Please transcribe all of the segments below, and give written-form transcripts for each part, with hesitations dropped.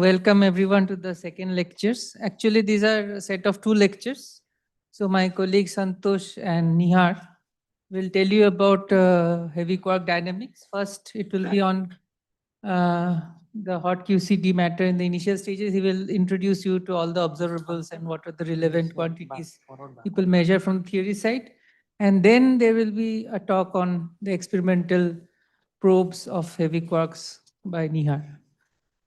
welcome everyone to the second lectures. Actually, these are a set of two lectures. So my colleague Santosh and Nihar will tell you about heavy quark dynamics. First, it will be on the hot QCD matter in the initial stages. He will introduce you to all the observables and what are the relevant quantities people measure from theory side. And then there will be a talk on the experimental probes of heavy quarks by Nihar.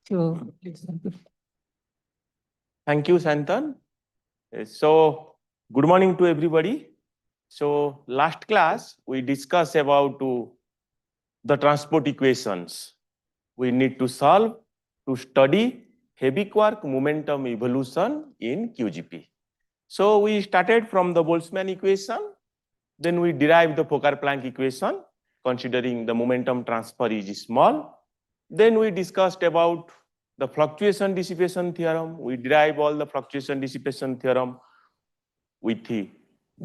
So, please, Santosh. Thank you, Sayantan. So, good morning to everybody. So, last class, we discussed about the transport equations we need to solve to study heavy quark momentum evolution in QGP. So, we started from the Boltzmann equation, then we derived the Fokker-Planck equation, considering the momentum transfer is small. Then we discussed about the fluctuation dissipation theorem. We derive all the fluctuation dissipation theorem with the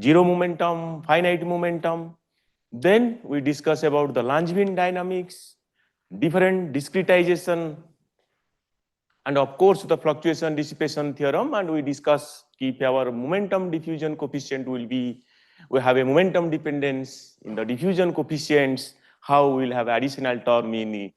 zero momentum, finite momentum. Then we discuss about the Langevin dynamics, different discretization, and of course the fluctuation dissipation theorem. And we discuss if our momentum diffusion coefficient will be, we have a momentum dependence in the diffusion coefficients, how we will have additional term in the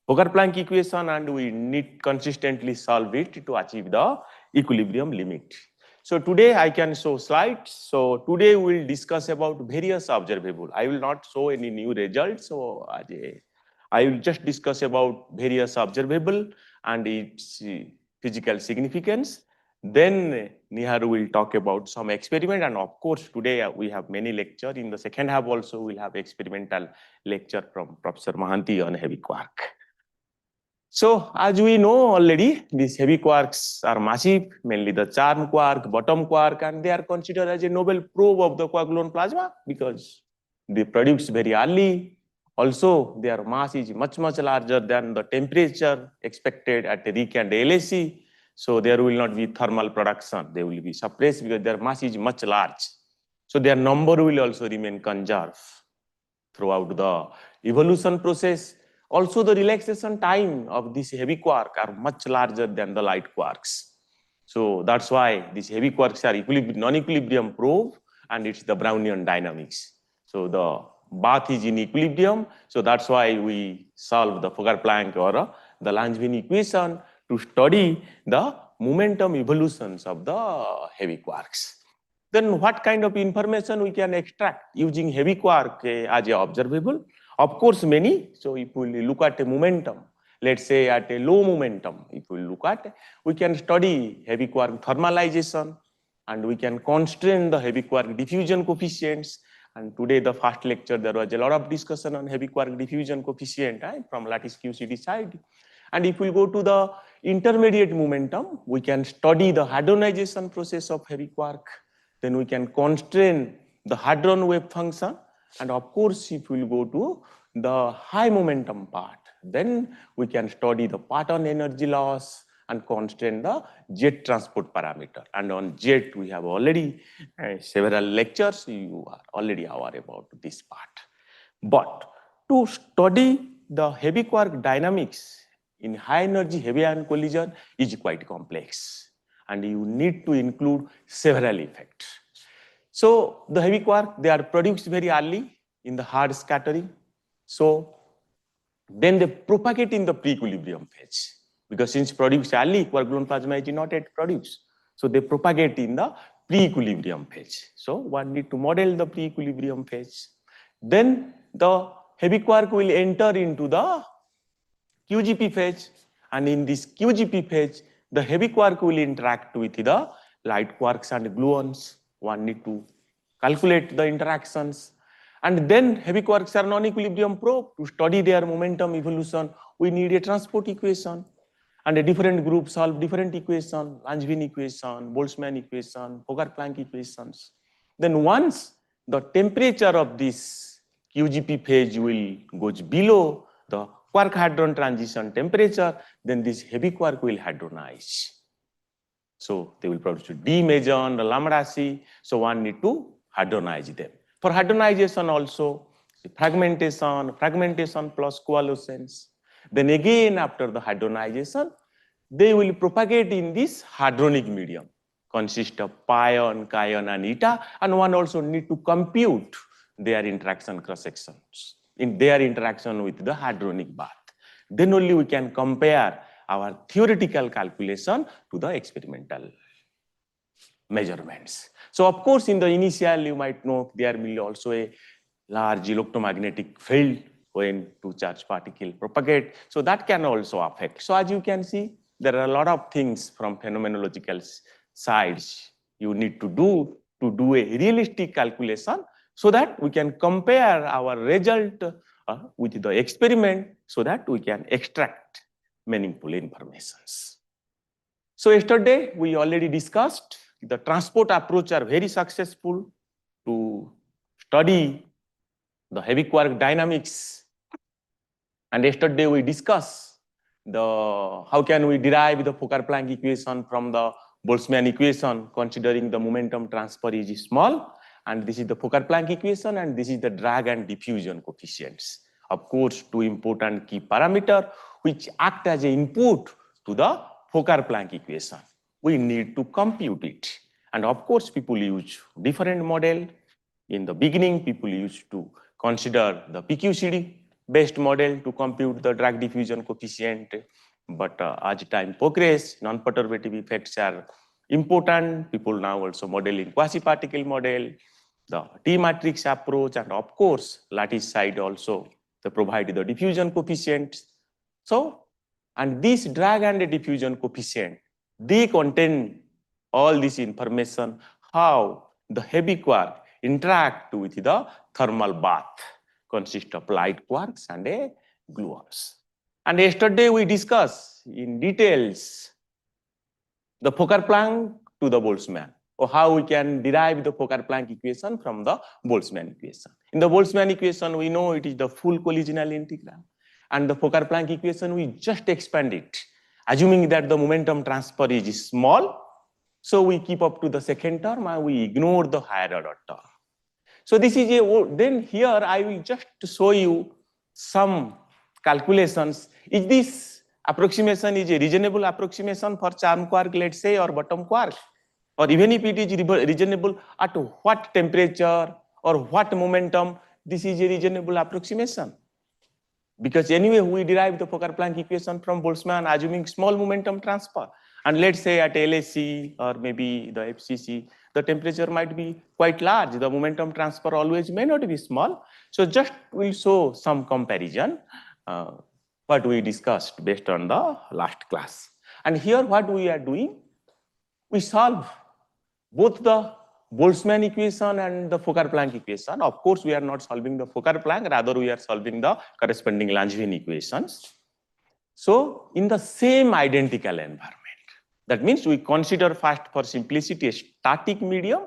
Fokker-Planck equation, and we need consistently solve it to achieve the equilibrium limit. So today I can show slides. So today we will discuss about various observable. I will not show any new results. So I will just discuss about various observable and its physical significance. Then Nihar will talk about some experiment, and of course today we have many lectures. In the second half also we'll have experimental lecture from Professor Mahanti on heavy quark. So as we know already, these heavy quarks are massive, mainly the charm quark, bottom quark, and they are considered as a noble probe of the Quark-Gluon plasma because they produce very early. Also, their mass is much larger than the temperature expected at RIC and LSC. So there will not be thermal production. They will be suppressed because their mass is much large. So their number will also remain conserved throughout the evolution process. Also, the relaxation time of these heavy quarks are much larger than the light quarks. So that's why these heavy quarks are non-equilibrium probe, and it's the Brownian dynamics. So the bath is in equilibrium. So that's why we solve the Fokker-Planck or the Langevin equation to study the momentum evolutions of the heavy quarks. Then what kind of information we can extract using heavy quark as a observable? Of course, many. So if we look at a momentum, let's say at a low momentum, if we look at, we can study heavy quark thermalization, and we can constrain the heavy quark diffusion coefficients. And today, the first lecture, there was a lot of discussion on heavy quark diffusion coefficient from lattice QCD side. And if we go to the intermediate momentum, we can study the hadronization process of heavy quark. Then we can constrain the hadron wave function. And of course, if we go to the high momentum part, then we can study the pattern energy loss and constrain the jet transport parameter. And on jet, we have already several lectures. You are already aware about this part. But to study the heavy quark dynamics in high energy heavy ion collision is quite complex. And you need to include several effects. So the heavy quark, they are produced very early in the hard scattering. So then they propagate in the pre-equilibrium phase. Because since produced early, Quark-Gluon plasma is not yet produced. So they propagate in the pre-equilibrium phase. So one need to model the pre-equilibrium phase. Then the heavy quark will enter into the QGP phase. And in this QGP phase, the heavy quark will interact with the light quarks and gluons. One need to calculate the interactions. And then heavy quarks are non-equilibrium probe. To study their momentum evolution, we need a transport equation. And a different group solve different equation, Langevin equation, Boltzmann equation, Fokker-Planck equations. Then once the temperature of this QGP phase will goes below the quark hadron transition temperature, then this heavy quark will hadronize. So they will produce D meson, lambda C. So one need to hadronize them. For hadronization also, fragmentation plus coalescence. Then again after the hadronization, they will propagate in this hadronic medium, consist of pion, cation, and eta, and one also need to compute their interaction cross-sections, in their interaction with the hadronic bath. Then only we can compare our theoretical calculation to the experimental measurements. So of course, in the initial, you might know there will also a large electromagnetic field when two charged particles propagate. So that can also affect. So as you can see, there are a lot of things from phenomenological sides you need to do a realistic calculation so that we can compare our result with the experiment so that we can extract meaningful informations. So yesterday we already discussed the transport approach are very successful to study the heavy quark dynamics. And yesterday we discussed how can we derive the Fokker-Planck equation from the Boltzmann equation, considering the momentum transfer is small. And this is the Fokker-Planck equation, and this is the drag and diffusion coefficients. Of course, two important key parameters which act as an input to the Fokker-Planck equation. We need to compute it. And of course, people use different model. In the beginning, people used to consider the PQCD based model to compute the drag diffusion coefficient. But as time progresses, non-perturbative effects are important. People now also model in quasi-particle model, the T-matrix approach, and of course, lattice side also, they provide the diffusion coefficients. So, and this drag and diffusion coefficient, they contain all this information, how the heavy quark interact with the thermal bath, consist of light quarks and gluons. And yesterday we discussed in details the Fokker-Planck to the Boltzmann, or how we can derive the Fokker-Planck equation from the Boltzmann equation. In the Boltzmann equation, we know it is the full collisional integral. And the Fokker-Planck equation, we just expand it, assuming that the momentum transfer is small. So we keep up to the second term and we ignore the higher order term. So this is then here I will just show you some calculations. Is this approximation is a reasonable approximation for charm quark, let's say, or bottom quark? Or even if it is reasonable, at what temperature or what momentum, this is a reasonable approximation. Because anyway, we derive the Fokker-Planck equation from Boltzmann, assuming small momentum transfer. And let's say at LSC or maybe the FCC, the temperature might be quite large. The momentum transfer always may not be small. So just we'll show some comparison, what we discussed based on the last class. And here what we are doing, we solve both the Boltzmann equation and the Fokker-Planck equation. Of course, we are not solving the Fokker-Planck, rather we are solving the corresponding Langevin equations. So in the same identical environment, that means we consider first for simplicity a static medium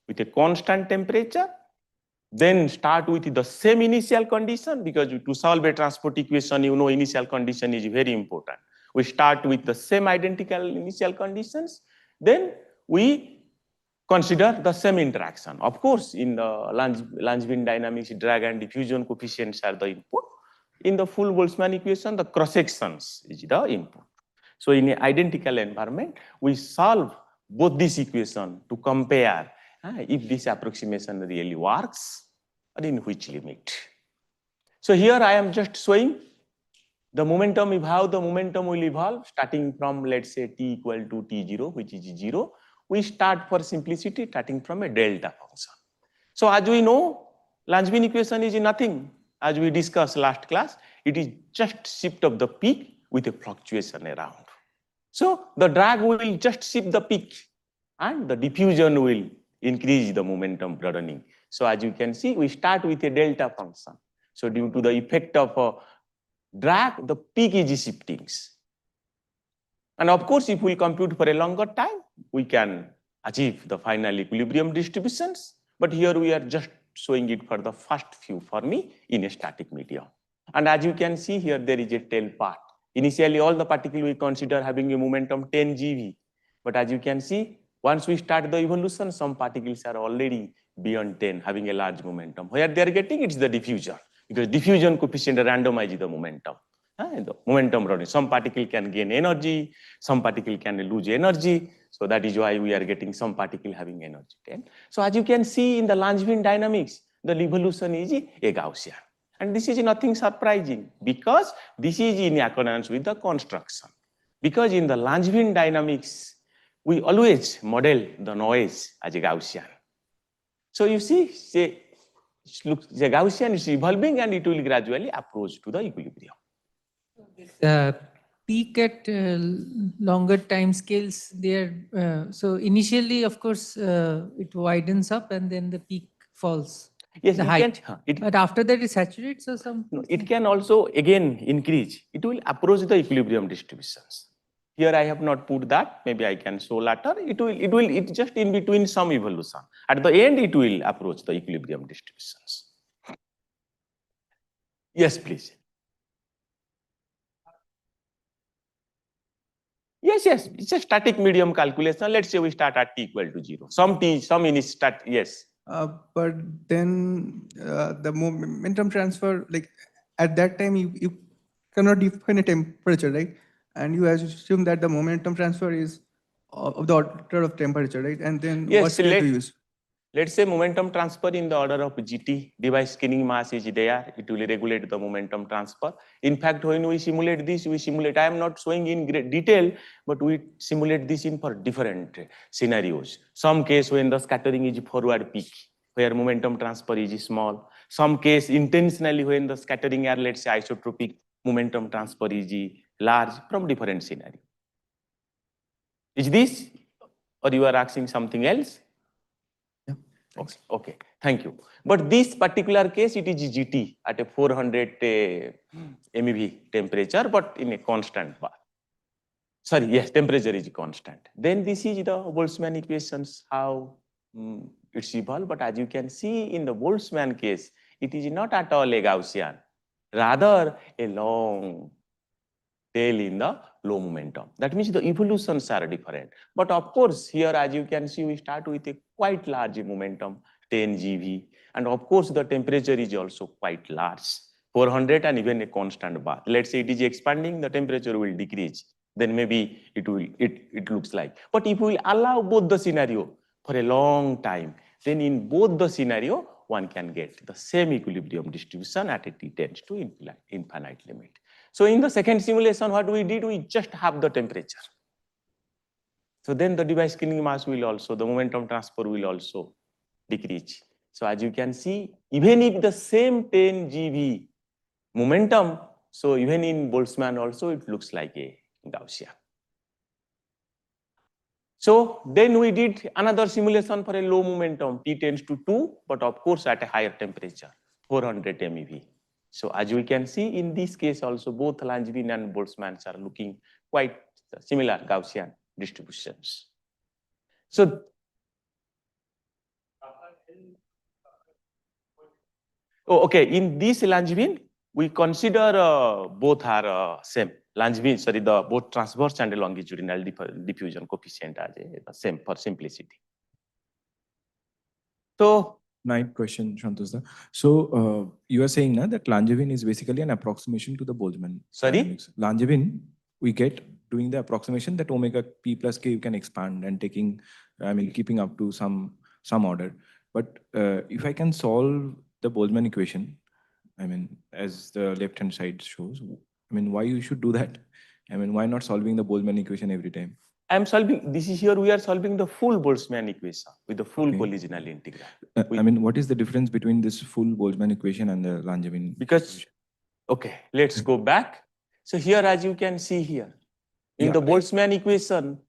with a constant temperature, then start with the same initial condition, because to solve a transport equation, you know initial condition is very important. We start with the same identical initial conditions, then we consider the same interaction. Of course, in the Langevin dynamics, drag and diffusion coefficients are the input. In the full Boltzmann equation, the cross-sections is the input. So in an identical environment, we solve both this equation to compare if this approximation really works or in which limit. So here I am just showing the momentum, how the momentum will evolve starting from, let's say, t equal to t0, which is 0. We start for simplicity starting from a delta function. So as we know, Langevin equation is nothing. As we discussed last class, it is just shift of the peak with a fluctuation around. So the drag will just shift the peak and the diffusion will increase the momentum broadening. So as you can see, we start with a delta function. So due to the effect of a drag, the peak is shifting. And of course, if we compute for a longer time, we can achieve the final equilibrium distributions. But here we are just showing it for the first few for me in a static medium. And as you can see here, there is a tail part. Initially, all the particles we consider having a momentum 10 GeV. But as you can see, once we start the evolution, some particles are already beyond 10, having a large momentum. Where they are getting, it's the diffusion. Because diffusion coefficient randomizes the momentum. The momentum running. Some particle can gain energy, some particle can lose energy. So that is why we are getting some particle having energy. Okay? So as you can see in the Langevin dynamics, the revolution is a Gaussian. And this is nothing surprising because this is in accordance with the construction. Because in the Langevin dynamics, we always model the noise as a Gaussian. So you see, the Gaussian is evolving and it will gradually approach to the equilibrium. Peak at longer time scales there. So initially, of course, it widens up and then the peak falls. Yes, the height. But after that, it saturates or something? No, it can also again increase. It will approach the equilibrium distributions. Here I have not put that. Maybe I can show later. It just in between some evolution. At the end, it will approach the equilibrium distributions. Yes, please. Yes, it's a static medium calculation. Let's say we start at t equal to 0. Some in stat, yes. But then the momentum transfer, like at that time, you cannot define a temperature, right? And you assume that the momentum transfer is of the order of temperature, right? And then yes, what scale to use? Let's say momentum transfer in the order of GT, device skinning mass is there. It will regulate the momentum transfer. In fact, when we simulate this, I am not showing in great detail, but we simulate this in for different scenarios. Some case when the scattering is forward peak, where momentum transfer is small. Some case intentionally when the scattering are, let's say, isotropic, momentum transfer is large from different scenario. Is this, or you are asking something else? Okay, thank you. But this particular case, it is GT at a 400 MeV temperature, but in a constant bar. Sorry, yes, temperature is constant. Then this is the Boltzmann equations, how it's evolved. But as you can see in the Boltzmann case, it is not at all a Gaussian, rather a long tail in the low momentum. That means the evolutions are different. But of course, here as you can see, we start with a quite large momentum, 10 GeV. And of course, the temperature is also quite large, 400 and even a constant bar. Let's say it is expanding, the temperature will decrease. Then maybe it looks like. But if we allow both the scenario for a long time, then in both the scenario, one can get the same equilibrium distribution at a t tends to infinite limit. So in the second simulation, what we did, we just have the temperature. So then the device skinning mass will also, the momentum transfer will also decrease. So as you can see, even if the same 10 GeV momentum, so even in Boltzmann also, it looks like a Gaussian. So then we did another simulation for a low momentum, T tends to 2, but of course at a higher temperature, 400 MeV. So as we can see in this case also, both Langevin and Boltzmann are looking quite similar Gaussian distributions. So, okay, in this Langevin, we consider both are same. Langevin, sorry, both transverse and longitudinal diffusion coefficient are the same for simplicity. So, Nice question, Santosh. So you are saying now that Langevin is basically an approximation to the Boltzmann. Sorry? Dynamics. Langevin, we get doing the approximation that omega p plus k you can expand and taking, keeping up to some order. But if I can solve the Boltzmann equation, as the left-hand side shows, why you should do that? Why not solving the Boltzmann equation every time? I'm solving, this is here we are solving the full Boltzmann equation with the full collisional integral. What is the difference between this full Boltzmann equation and the Langevin? Because, okay, let's go back. So here, as you can see here, in the Boltzmann equation,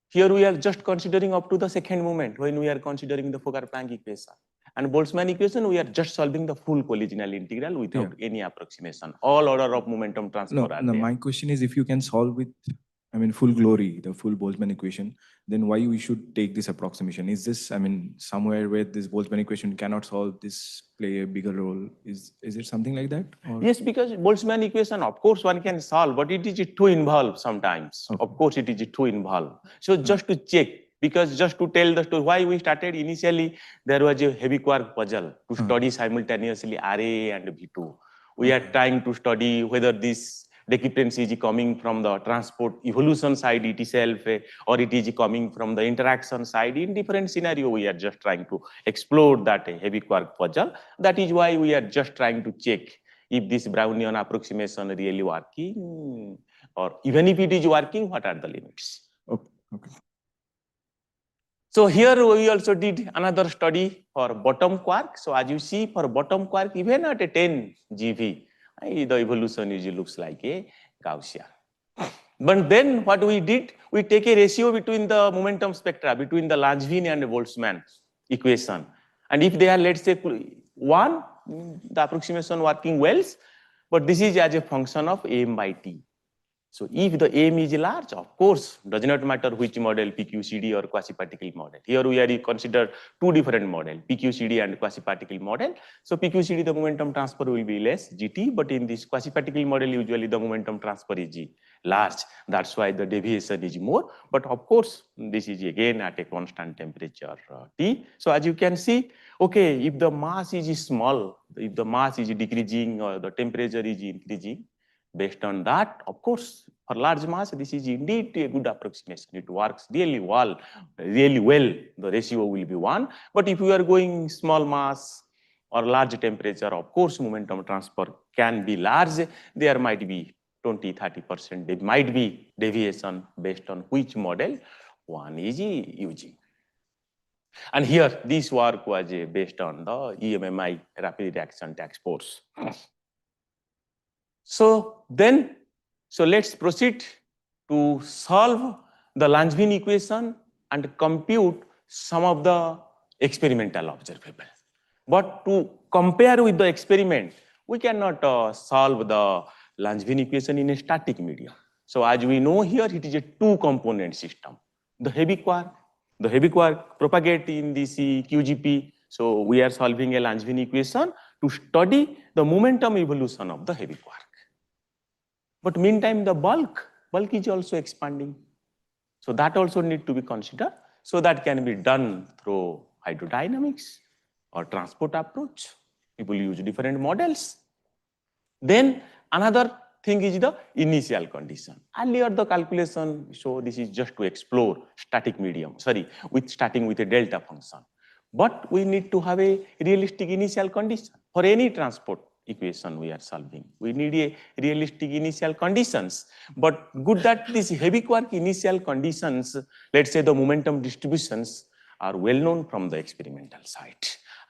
here we are just considering up to the second moment when we are considering the Fokker-Planck equation. And Boltzmann equation, we are just solving the full collisional integral without any approximation. All order of momentum transfer are there. My question is, if you can solve with full glory, the full Boltzmann equation, then why we should take this approximation? Is this, somewhere where this Boltzmann equation cannot solve this, play a bigger role? Is it something like that? Or? Yes, because Boltzmann equation, of course, one can solve, but it is too involved sometimes. Okay. Of course, it is too involved. So just to check, because just to tell the story, why we started initially, there was a heavy quark puzzle to study simultaneously RA and V2. We are trying to study whether this difference is coming from the transport evolution side itself, or it is coming from the interaction side. In different scenario, we are just trying to explore that heavy quark puzzle. That is why we are just trying to check if this Brownian approximation really working, or even if it is working, what are the limits. Okay. Okay. So here we also did another study for bottom quark. So as you see, for bottom quark, even at a 10 GeV, the evolution usually looks like a Gaussian. But then what we did, we take a ratio between the momentum spectra, between the Langevin and Boltzmann equation. And if they are, let's say, 1, the approximation working well, but this is as a function of m by t. So if the m is large, of course, does not matter which model, PQCD or quasi-particle model. Here we are consider two different models, PQCD and quasi-particle model. So PQCD, the momentum transfer will be less, GT, but in this quasi-particle model, usually the momentum transfer is large. That's why the deviation is more. But of course, this is again at a constant temperature, T. So as you can see, okay, if the mass is small, if the mass is decreasing or the temperature is increasing, based on that, of course, for large mass, this is indeed a good approximation. It works really well. The ratio will be 1. But if you are going small mass or large temperature, of course, momentum transfer can be large. There might be 20–30%. There might be deviation based on which model one is using. And here, this work was based on the EMMI rapid reaction task force. So let's proceed to solve the Langevin equation and compute some of the experimental observable. But to compare with the experiment, we cannot solve the Langevin equation in a static medium. So as we know here, it is a 2-component system. The heavy quark propagate in this QGP. So we are solving a Langevin equation to study the momentum evolution of the heavy quark. But meantime, the bulk is also expanding. So that also need to be considered. So that can be done through hydrodynamics or transport approach. People use different models. Then another thing is the initial condition. Earlier the calculation, so this is just to explore static medium, starting with a delta function. But we need to have a realistic initial condition for any transport equation we are solving. We need a realistic initial conditions. But good that these heavy quark initial conditions, let's say the momentum distributions, are well known from the experimental side.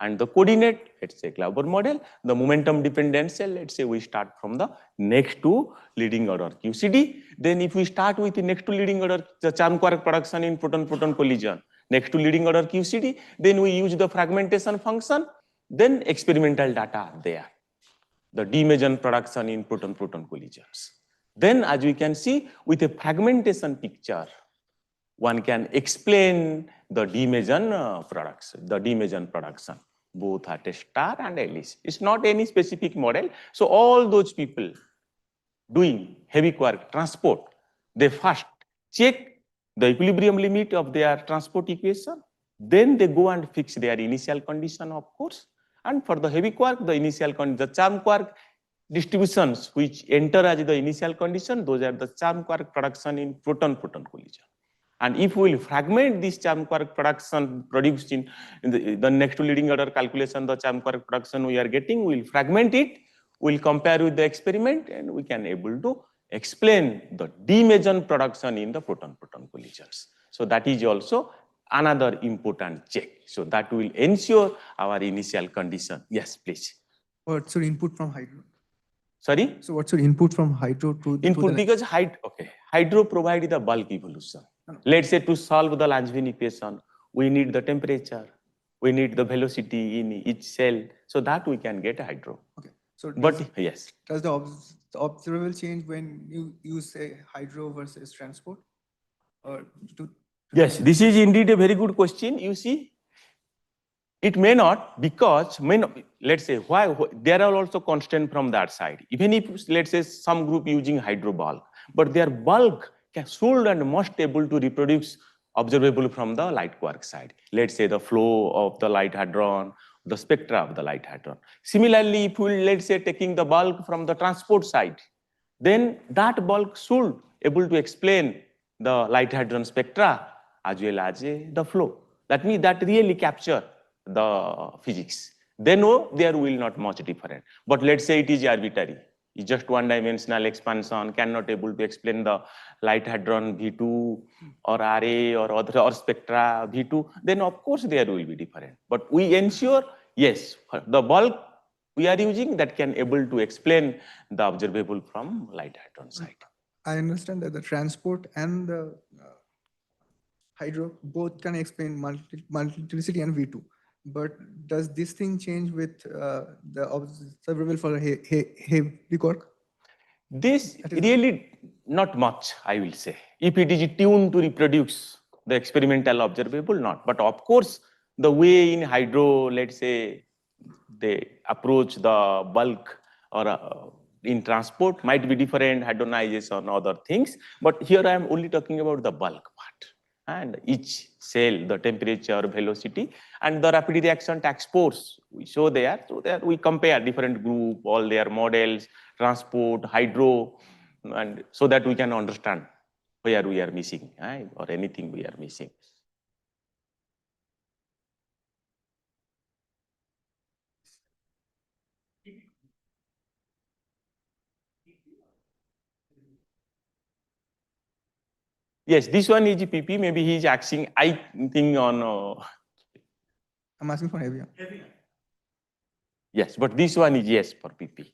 And the coordinate, let's say Flavour model, the momentum dependence, let's say we start from the next to leading order QCD. Then if we start with the next to leading order, the charm quark production in proton-proton collision, next to leading order QCD, then we use the fragmentation function, then experimental data are there. The D-meson production in proton-proton collisions. Then as we can see, with a fragmentation picture, one can explain the D-meson production, both at a star and Alice. It's not any specific model. So all those people doing heavy quark transport, they first check the equilibrium limit of their transport equation, then they go and fix their initial condition, of course. And for the heavy quark, the charm quark distributions which enter as the initial condition, those are the charm quark production in proton-proton collision. And if we will fragment this charm quark production produced in the next to leading order calculation, the charm quark production we are getting, we will fragment it, we will compare with the experiment, and we can able to explain the D-meson production in the proton-proton collisions. So that is also another important check. So that will ensure our initial condition. Yes, please. What's your input from hydro? Sorry? So what's your input from hydro to input? The Because hydro provide the bulk evolution. Let's say to solve the Langevin equation, we need the temperature, we need the velocity in each cell, so that we can get hydro. Okay. So yes. Does the observable change when you use say hydro versus transport? Or Yes, this is indeed a very good question. You see, it may not, because let's say why there are also constraints from that side. Even if let's say some group using hydro bulk, but their bulk should and must able to reproduce observable from the light quark side. Let's say the flow of the light hadron, the spectra of the light hadron. Similarly, if we let's say taking the bulk from the transport side, then that bulk should able to explain the light hadron spectra as well as the flow. That means that really capture the physics. They know there will not much different. But let's say it is arbitrary. It's just one-dimensional expansion, cannot able to explain the light hadron V2 or RA or other or spectra V2, then of course there will be different. But we ensure, yes, the bulk we are using that can able to explain the observable from light hadron side. I understand that the transport and the hydro both can explain multiplicity and V2. But does this thing change with the observable for heavy quark? This really not much, I will say. If it is tuned to reproduce the experimental observable, not. But of course, the way in hydro, let's say, they approach the bulk or in transport might be different, hadronization, other things. But here I am only talking about the bulk part. And each cell, the temperature, velocity, and the rapid reaction task force we show there. So there we compare different group, all their models, transport, hydro, and so that we can understand where we are missing, right? Or anything we are missing. Yes, this one is PP. Maybe he is asking, I think on. I'm asking for heavy. Yes, but this one is yes for PP.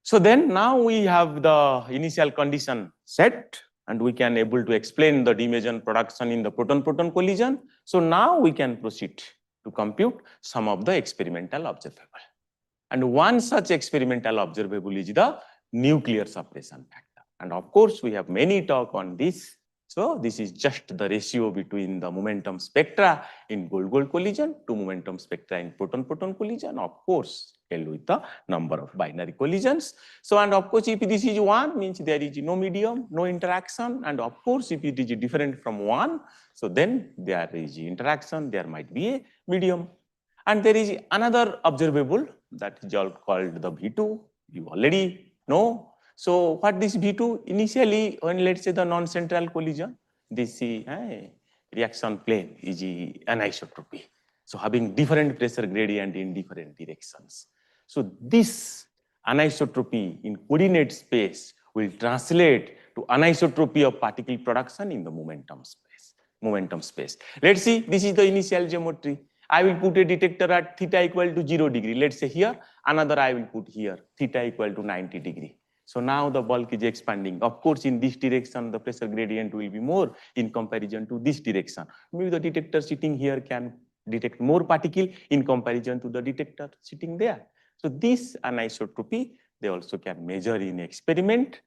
So then now we have the initial condition set and we can able to explain the dimeson production in the proton-proton collision. So now we can proceed to compute some of the experimental observable. And one such experimental observable is the nuclear suppression factor. And of course, we have many talk on this. So this is just the ratio between the momentum spectra in gold-gold collision to momentum spectra in proton-proton collision. Of course, held with the number of binary collisions. So, and of course, if this is 1, means there is no medium, no interaction. And of course, if it is different from 1, so then there is interaction, there might be a medium. And there is another observable that is all called the V2. You already know. So what this V2 initially, when let's say the non-central collision, this reaction plane is anisotropy. So having different pressure gradient in different directions. So this anisotropy in coordinate space will translate to anisotropy of particle production in the momentum space. Let's see, this is the initial geometry. I will put a detector at theta equal to 0 degree. Let's say here, another I will put here, theta equal to 90 degree. So now the bulk is expanding. Of course, in this direction, the pressure gradient will be more in comparison to this direction. Maybe the detector sitting here can detect more particle in comparison to the detector sitting there. So this anisotropy, they also can measure in experiment.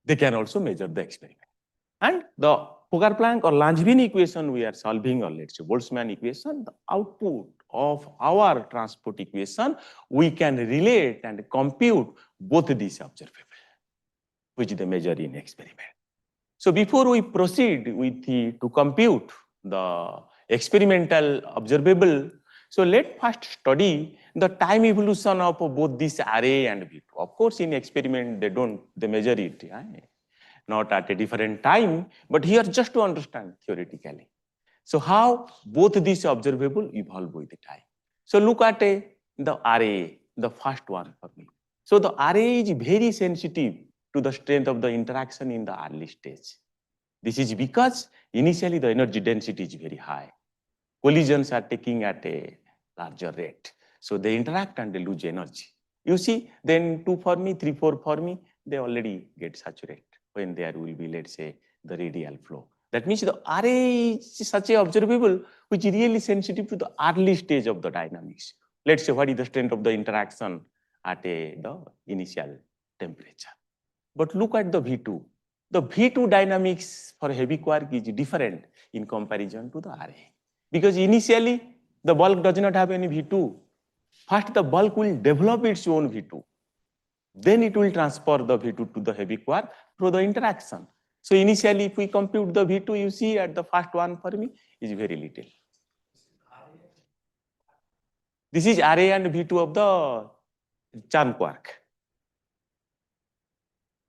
They can also measure the experiment. And the Fokker-Planck or Langevin equation we are solving, or let's say Boltzmann equation, the output of our transport equation, we can relate and compute both these observable, which they measure in experiment. So before we proceed with to compute the experimental observable, so let's first study the time evolution of both this array and V2. Of course, in experiment, they measure it. Right? Not at a different time, but here just to understand theoretically. So how both these observable evolve with the time. So look at the array, the first one for me. So the array is very sensitive to the strength of the interaction in the early stage. This is because initially the energy density is very high. Collisions are taking at a larger rate. So they interact and they lose energy. You see, then 2 Fermi, 3, 4 Fermi, they already get saturated when there will be, let's say, the radial flow. That means the array is such a observable which is really sensitive to the early stage of the dynamics. Let's say what is the strength of the interaction at the initial temperature. But look at the V2. The V2 dynamics for heavy quark is different in comparison to the array. Because initially the bulk does not have any V2. First the bulk will develop its own V2. Then it will transfer the V2 to the heavy quark through the interaction. So initially, if we compute the V2, you see at the first 1 Fermi is very little. This is array and V2 of the charm quark.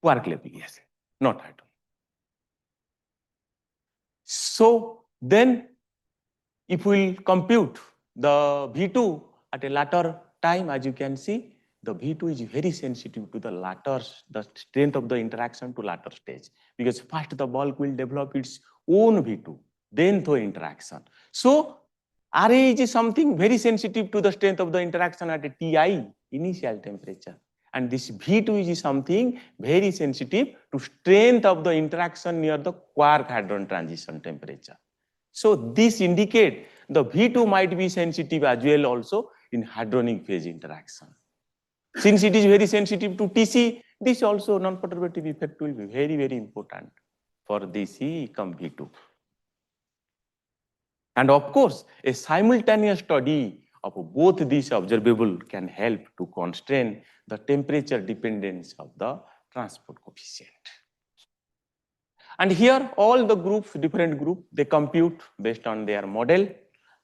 Quark level, yes, not hadron. So then if we'll compute the V2 at a later time, as you can see, the V2 is very sensitive to the latter, the strength of the interaction to latter stage, because first the bulk will develop its own V2, then the interaction. So RA is something very sensitive to the strength of the interaction at a TI, initial temperature. And this V2 is something very sensitive to strength of the interaction near the quark hadron transition temperature. So this indicates the V2 might be sensitive as well also in hadronic phase interaction. Since it is very sensitive to TC, this also non-perturbative effect will be very, very important for this V2. And of course, a simultaneous study of both these observable can help to constrain the temperature dependence of the transport coefficient. And here all the groups, different groups, they compute based on their model,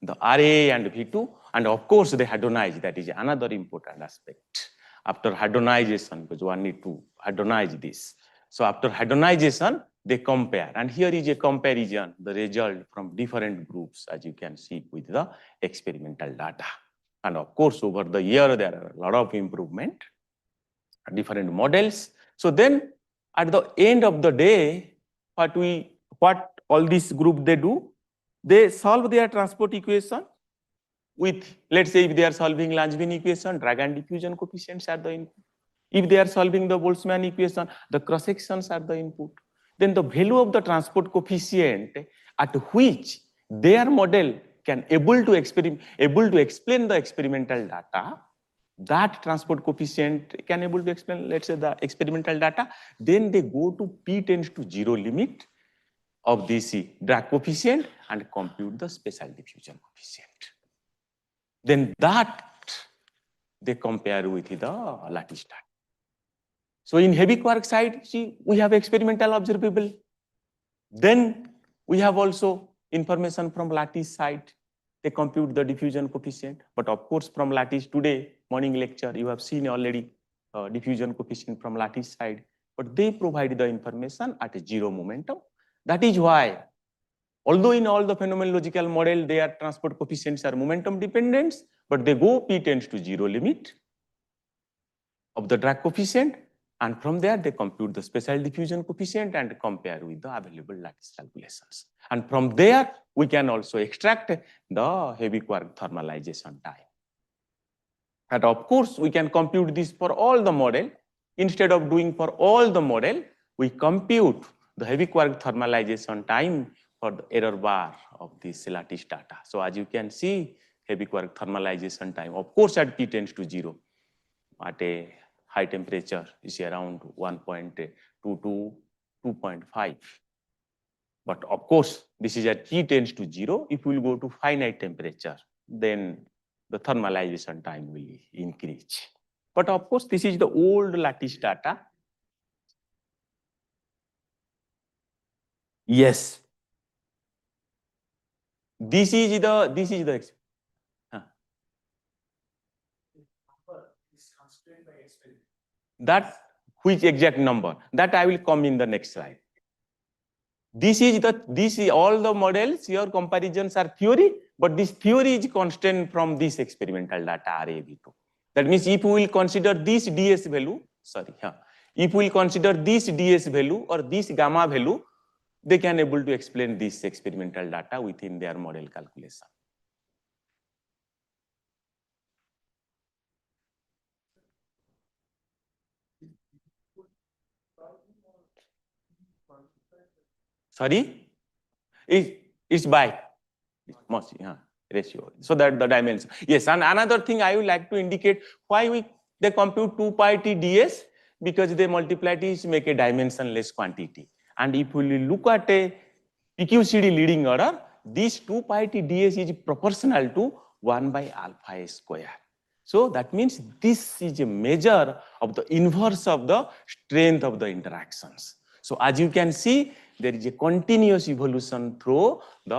the RA and V2, and of course they hadronize. That is another important aspect. After hadronization, because one need to hadronize this. So after hadronization, they compare. And here is a comparison, the result from different groups, as you can see with the experimental data. And of course, over the year, there are a lot of improvement, different models. So then at the end of the day, what all these groups they do, they solve their transport equation with, let's say if they are solving Langevin equation, drag and diffusion coefficients are the input. If they are solving the Boltzmann equation, the cross sections are the input. Then the value of the transport coefficient at which their model can able to explain the experimental data, that transport coefficient can able to explain, let's say, the experimental data, then they go to P tends to 0 limit of this drag coefficient and compute the special diffusion coefficient. Then that they compare with the lattice data. So in heavy quark side, see, we have experimental observable. Then we have also information from lattice side. They compute the diffusion coefficient. But of course, from lattice today, morning lecture, you have seen already diffusion coefficient from lattice side. But they provide the information at a 0 momentum. That is why, although in all the phenomenological model, their transport coefficients are momentum dependent, but they go P tends to 0 limit of the drag coefficient. And from there, they compute the special diffusion coefficient and compare with the available lattice calculations. And from there, we can also extract the heavy quark thermalization time. And of course, we can compute this for all the model. Instead of doing for all the model, we compute the heavy quark thermalization time for the error bar of this lattice data. So as you can see, heavy quark thermalization time, of course, at P tends to 0, at a high temperature is around 1.2 to 2.5. But of course, this is at P tends to 0. If we will go to finite temperature, then the thermalization time will increase. But of course, this is the old lattice data. Yes. This is the that which exact number, that I will come in the next slide. This is all the models, your comparisons are theory, but this theory is constant from this experimental data RAV2. That means if we will consider this DS value, if we will consider this DS value or this gamma value, they can able to explain this experimental data within their model calculation. Sorry? It's by ratio. So that the dimension. Yes, and another thing I would like to indicate why they compute 2 pi t ds, because they multiply t to make a dimensionless quantity. And if we look at a PQCD leading order, this 2 pi t ds is proportional to 1 by alpha square. So that means this is a measure of the inverse of the strength of the interactions. So as you can see, there is a continuous evolution through the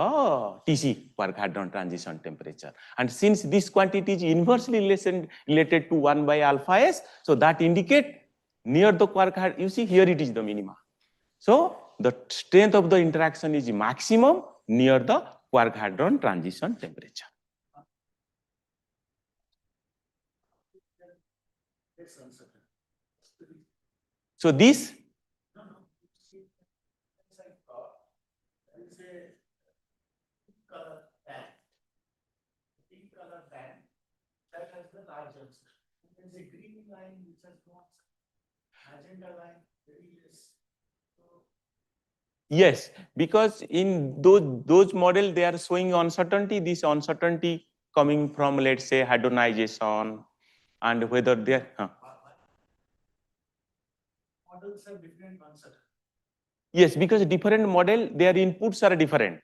TC, quark hadron transition temperature. And since this quantity is inversely related to 1 by alpha s, so that indicate near the quark hadron, you see here it is the minima. So the strength of the interaction is maximum near the quark hadron transition temperature. So this yes, because in those models they are showing uncertainty, this uncertainty coming from, let's say, hadronization and whether they are models have different uncertainty. yes, because different model, their inputs are different.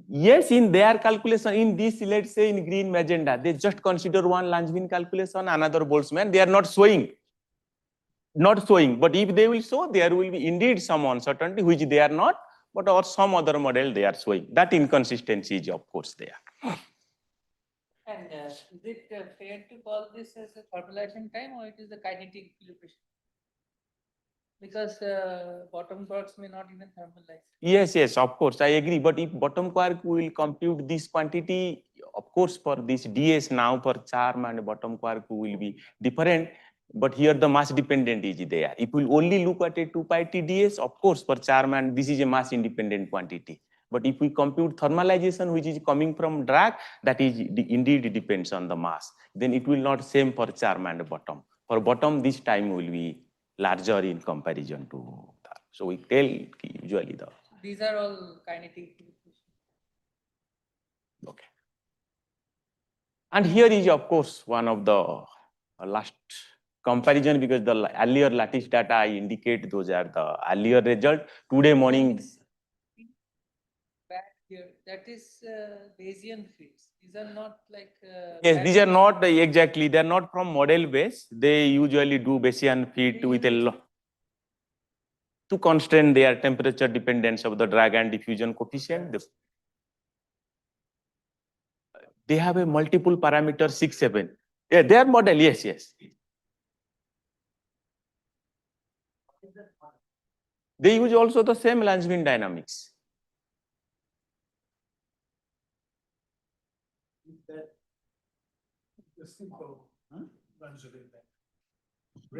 Yes, in their calculation, in this, let's say in green magenta, they just consider one Langevin calculation, another Boltzmann. They are not showing. But if they will show, there will be indeed some uncertainty, which they are not, but or some other model they are showing. That inconsistency is, of course, there. And is it fair to call this as a thermalization time, or it is the kinetic equilibration? Because bottom quarks may not even thermalize. Yes, of course, I agree. But if bottom quark will compute this quantity, of course, for this DS now for charm and bottom quark will be different. But here the mass dependent is there. If we only look at a 2 pi T DS, of course, for charm and this is a mass independent quantity. But if we compute thermalization, which is coming from drag, that is indeed depends on the mass. Then it will not same for charm and bottom. For bottom, this time will be larger in comparison to that. So we tell usually the. These are all kinetic equilibration. Okay. And here is, of course, one of the last comparison, because the earlier lattice data I indicate those are the earlier result. Today morning. Back here, that is Bayesian fields. These are not like. Yes, these are not exactly, they are not from model base. They usually do Bayesian fit with a lot to constrain their temperature dependence of the drag and diffusion coefficient. They have a multiple parameter 6, 7. Yeah, their model, yes. They use also the same Langevin dynamics.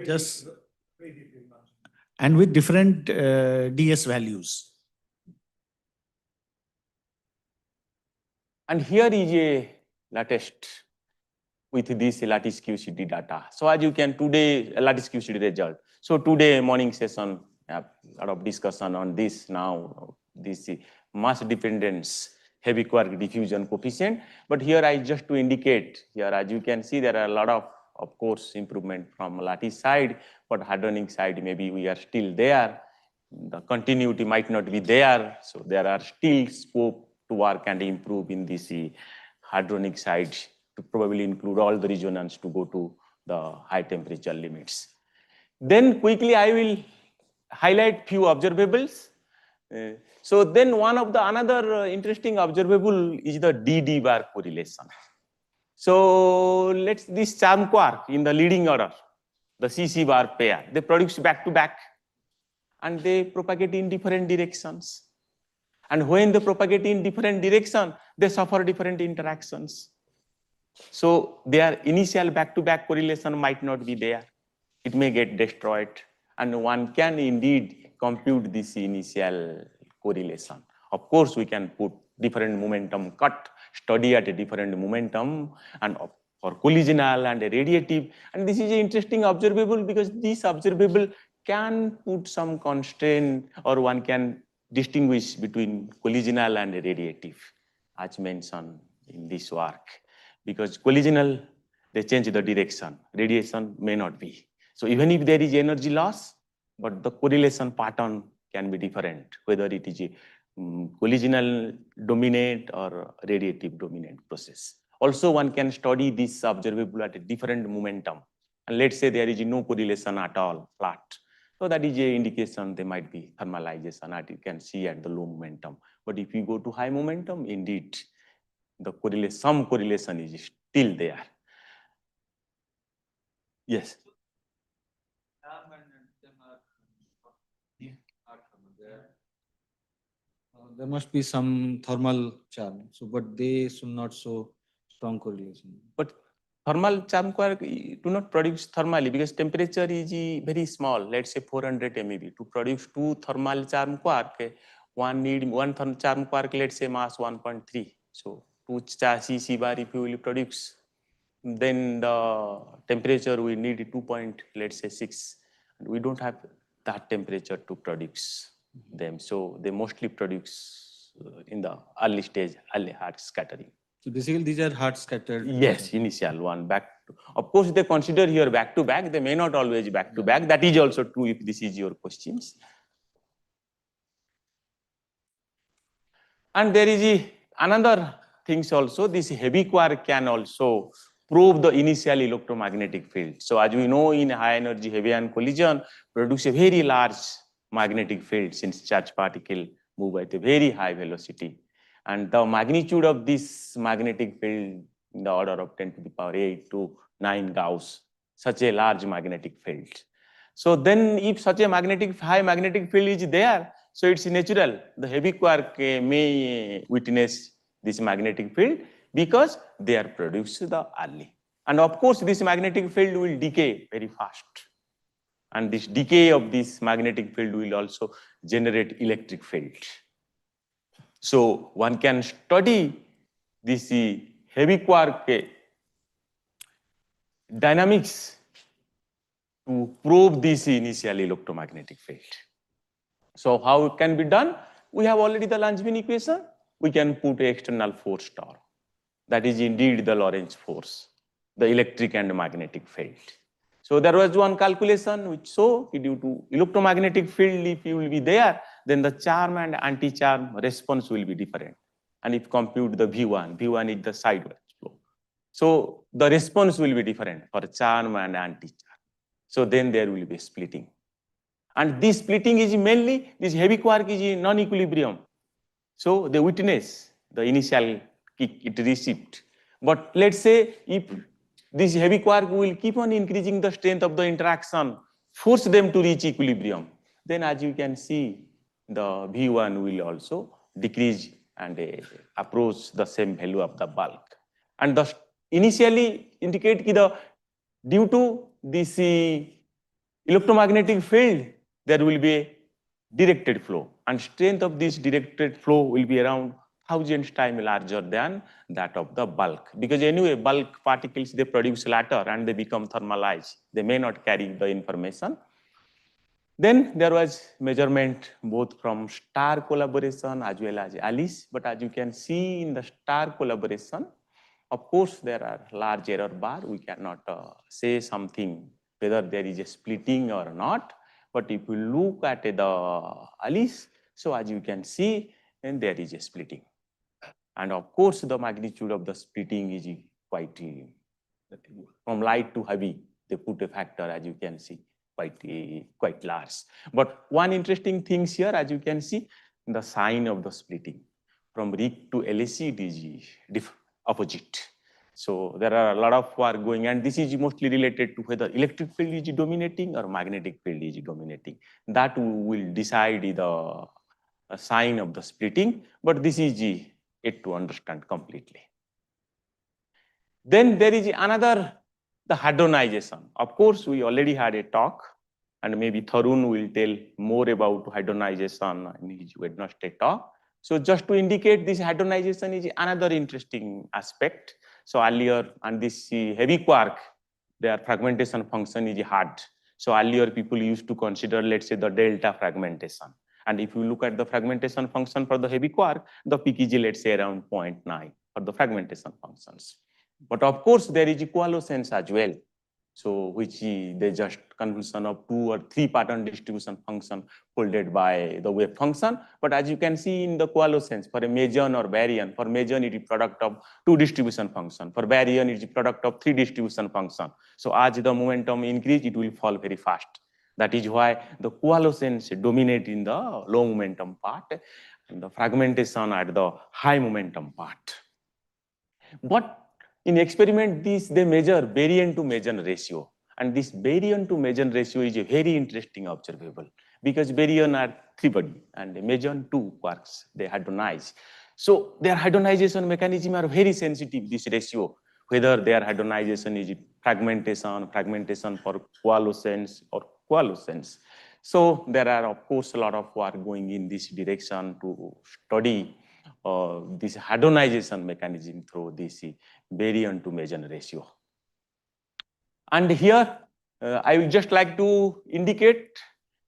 Just and with different DS values. And here is a latest with this lattice QCD data. So as you can today, lattice QCD result. So today morning session, a lot of discussion on this now, this mass dependence, heavy quark diffusion coefficient. But here I just to indicate, here as you can see, there are a lot of course, improvement from lattice side, but hadronic side, maybe we are still there. The continuity might not be there. So there are still scope to work and improve in this hadronic side to probably include all the resonance to go to the high temperature limits. Then quickly I will highlight few observables. So then one of the another interesting observable is the DD bar correlation. So let's this charm quark in the leading order, the CC bar pair, they produce back to back and they propagate in different directions. And when they propagate in different direction, they suffer different interactions. So their initial back-to-back correlation might not be there. It may get destroyed. And one can indeed compute this initial correlation. Of course, we can put different momentum cut, study at a different momentum, and for collisional and radiative. And this is an interesting observable because this observable can put some constraint, or one can distinguish between collisional and radiative, as mentioned in this work. Because collisional, they change the direction. Radiation may not be. So even if there is energy loss, but the correlation pattern can be different, whether it is a collisional dominant or radiative dominant process. Also, one can study this observable at a different momentum And let's say there is no correlation at all, flat. So that is a indication there might be thermalization that you can see at the low momentum. But if you go to high momentum, indeed, the correlation, some correlation is still there. Yes. There must be some thermal charm, so but they should not show strong correlation. But thermal charm quark do not produce thermally because temperature is very small, let's say 400 MeV. To produce two thermal charm quark, one charm quark, let's say mass 1.3. So 2 Cc bar if you will produce, then the temperature we need 2.6. We don't have that temperature to produce them. So they mostly produce in the early stage, early hard scattering. So basically these are hard scattered. Yes, initial one back to, of course they consider here back to back, they may not always back to back. That is also true if this is your questions. And there is another things also, this heavy quark can also probe the initial electromagnetic field. So as we know in high energy heavy ion collision produce a very large magnetic field since charged particle move at a very high velocity. And the magnitude of this magnetic field in the order of 10 to the power 8 to 9 Gauss, such a large magnetic field. So then if such a high magnetic field is there, so it's natural, the heavy quark may witness this magnetic field because they are produced the early. And of course, this magnetic field will decay very fast. And this decay of this magnetic field will also generate electric field. So one can study this heavy quark dynamics to probe this initial electromagnetic field. So how it can be done? We have already the Langevin equation. We can put an external force term. That is indeed the Lorentz force, the electric and magnetic field. So there was one calculation which showed due to electromagnetic field, if you will be there, then the charm and anti-charm response will be different. And if compute the V1 is the sideways flow. So the response will be different for charm and anti-charm. So then there will be splitting. And this splitting is mainly, this heavy quark is non-equilibrium. So they witness the initial kick it received. But let's say if this heavy quark will keep on increasing the strength of the interaction, force them to reach equilibrium, then as you can see, the V1 will also decrease and approach the same value of the bulk. And the initially indicate that due to this electromagnetic field, there will be a directed flow, and strength of this directed flow will be around 1000 times larger than that of the bulk. Because anyway, bulk particles, they produce later and they become thermalized. They may not carry the information. Then there was measurement both from star collaboration as well as ALICE. But as you can see in the star collaboration, of course, there are large error bar. We cannot say something whether there is a splitting or not. But if you look at the ALICE, so as you can see, then there is a splitting. And of course, the magnitude of the splitting is quite, from light to heavy, they put a factor, as you can see, quite large. But one interesting thing here, as you can see, the sign of the splitting. From RIC to LSC, it is opposite. So there are a lot of work going, and this is mostly related to whether electric field is dominating or magnetic field is dominating. That will decide the sign of the splitting, but this is yet to understand completely. Then there is another, the hadronization. Of course, we already had a talk, and maybe Tarun will tell more about hadronization in his Wednesday talk. So just to indicate this hadronization is another interesting aspect. So earlier, and this heavy quark, their fragmentation function is hard. So earlier people used to consider, let's say, the delta fragmentation. And if you look at the fragmentation function for the heavy quark, the peak is, let's say, around 0.9 for the fragmentation functions. But of course, there is equivalence as well. So which they just convolution of 2 or 3 pattern distribution function folded by the wave function. But as you can see in the coalescence, for a meson or baryon, for meson it is product of 2 distribution function. For baryon it is product of 3 distribution function. So as the momentum increase, it will fall very fast. That is why the coalescence dominate in the low momentum part and the fragmentation at the high momentum part. But in experiment, they measure baryon to meson ratio. And this baryon to meson ratio is a very interesting observable because baryon are 3 body and meson 2 quarks, they hadronize. So their hadronization mechanism are very sensitive, this ratio, whether their hadronization is fragmentation for coalescence or coalescence. So there are of course a lot of work going in this direction to study this hadronization mechanism through this baryon to meson ratio. And here I would just like to indicate,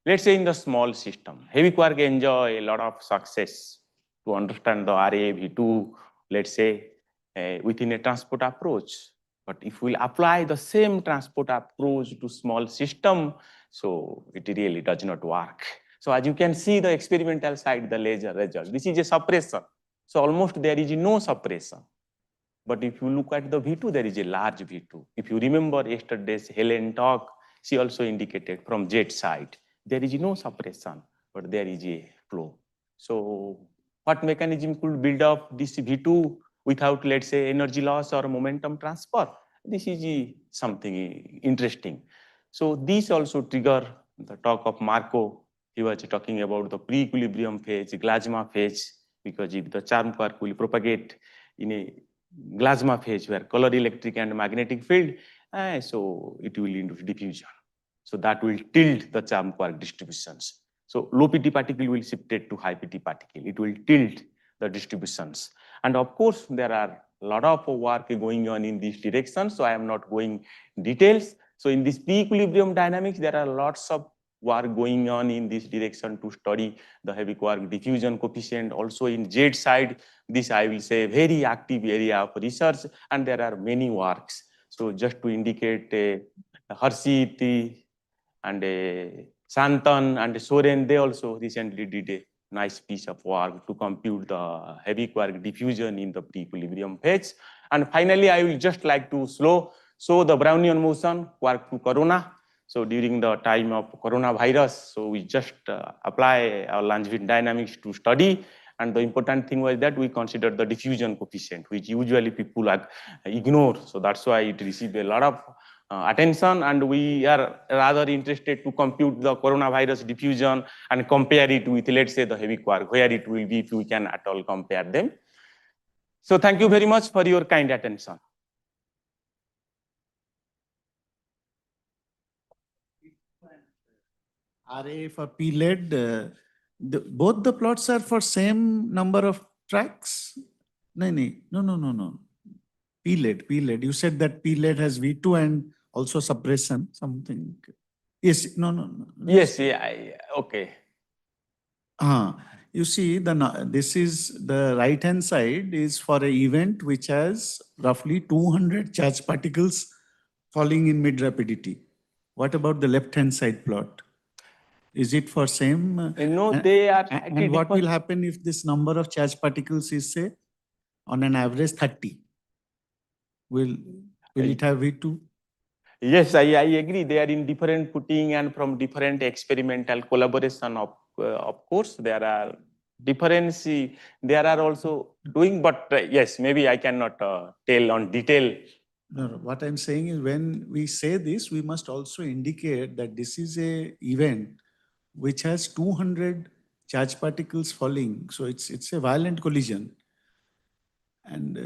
let's say in the small system, heavy quark enjoy a lot of success to understand the RA V2, let's say within a transport approach. But if we'll apply the same transport approach to small system, so it really does not work. So as you can see the experimental side, the laser result, this is a suppression. So almost there is no suppression. But if you look at the V2, there is a large V2. If you remember yesterday's Helen talk, she also indicated from jet side, there is no suppression, but there is a flow. So what mechanism could build up this V2 without, let's say, energy loss or momentum transfer? This is something interesting. So this also trigger the talk of Marco. He was talking about the pre-equilibrium phase, plasma phase, because if the charm quark will propagate in a plasma phase where color electric and magnetic field, so it will induce diffusion. So that will tilt the charm quark distributions. So low PT particle will shift it to high PT particle. It will tilt the distributions. And of course, there are a lot of work going on in this direction. So I am not going details. So in this pre-equilibrium dynamics, there are lots of work going on in this direction to study the heavy quark diffusion coefficient. Also in Z side, this I will say very active area of research, and there are many works. So just to indicate Harshit and Sayantan and Soren, they also recently did a nice piece of work to compute the heavy quark diffusion in the pre-equilibrium phase. And finally, I will just like to show the Brownian motion quark to corona. So during the time of coronavirus, so we just apply our Langevin dynamics to study. And the important thing was that we considered the diffusion coefficient, which usually people ignore. So that's why it received a lot of attention, and we are rather interested to compute the coronavirus diffusion and compare it with, let's say, the heavy quark, where it will be if we can at all compare them. So thank you very much for your kind attention. RA for P-LED, both the plots are for same number of tracks? No. P-LED. You said that P-LED has V2 and also suppression, something. Yes, no. Yes, okay. You see, this is the right-hand side is for an event which has roughly 200 charged particles falling in mid-rapidity. What about the left-hand side plot? Is it for same? No, they are. And what will happen if this number of charged particles is, say, on an average 30? Will it have V2? Yes, I agree. They are in different footing and from different experimental collaboration. Of course, there are difference. There are also doing, but yes, maybe I cannot tell on detail. No. What I'm saying is when we say this, we must also indicate that this is a event which has 200 charged particles falling. So it's a violent collision. And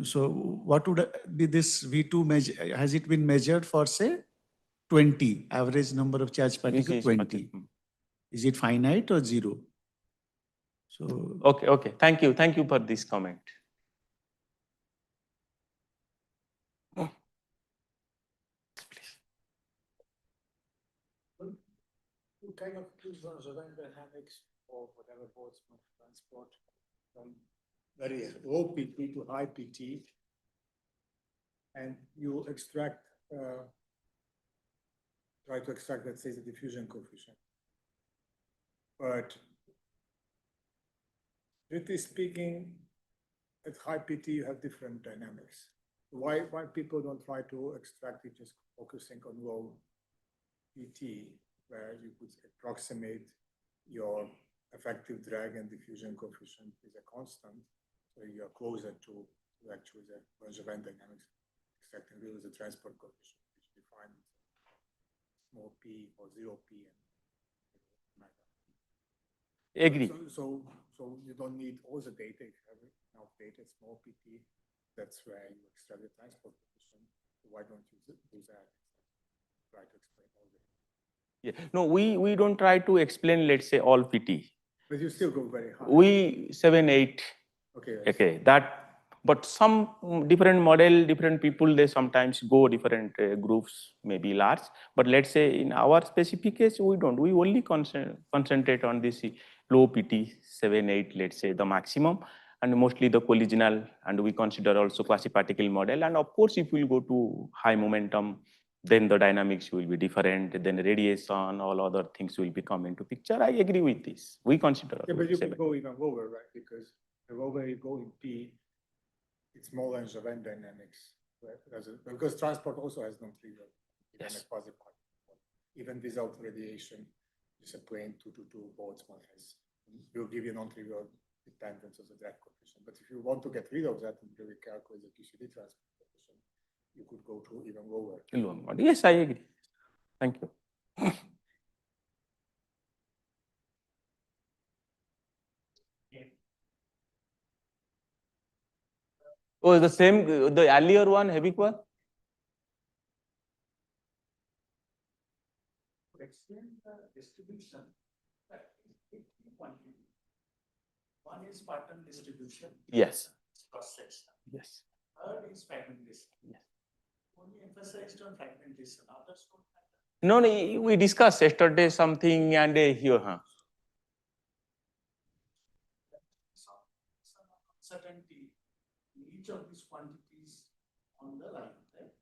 so what would be this V2 measure? Has it been measured for, say, 20, average number of charged particles, 20? Is it finite or 0? So Okay. Thank you for this comment. You kind of choose one of the dynamics or whatever Boltzmann transport from very low PT to high PT, and you extract try to extract, let's say, the diffusion coefficient. But strictly speaking, at high PT, you have different dynamics. Why people don't try to extract it just focusing on low PT, where you could approximate your effective drag and diffusion coefficient is a constant, so you are closer to actually the Langevin dynamics, extracting really the transport coefficient, which defines small p or 0p. Agree. So you don't need all the data. If you have enough data, small pt, that's where you extract the transport coefficient. So why don't you do that? Try to explain all the. Yeah. No, we don't try to explain, let's say, all PT. But you still go very high. We 7, 8. Okay. Okay, that. But some different model, different people, they sometimes go different groups, maybe large. But let's say in our specific case, we don't. We only concentrate on this low PT, 7, 8, let's say the maximum, and mostly the collisional, and we consider also quasi-particle model. And of course, if we go to high momentum, then the dynamics will be different, then radiation, all other things will become into picture. I agree with this. We consider. Yeah, but you can go even lower, right? Because the lower you go in P, it's more than Langevin dynamics. Because transport also has non-trivial, even Yes. a quasi-particle. Even without radiation, just a plain 2-2 Boltzmann will give you non-trivial dependence of the drag coefficient. But if you want to get rid of that and really calculate the QCD transport coefficient, you could go to even lower. Yes, I agree. Thank you. Oh, the same, the earlier one, heavy quark? Explain the distribution. One is pattern distribution. Yes. Cross-section. Yes. Third is fragmentation. Yes. Only emphasized on fragmentation. Others don't matter. No, no, we discussed yesterday something and here, huh? Some uncertainty in each of these quantities on the line, right?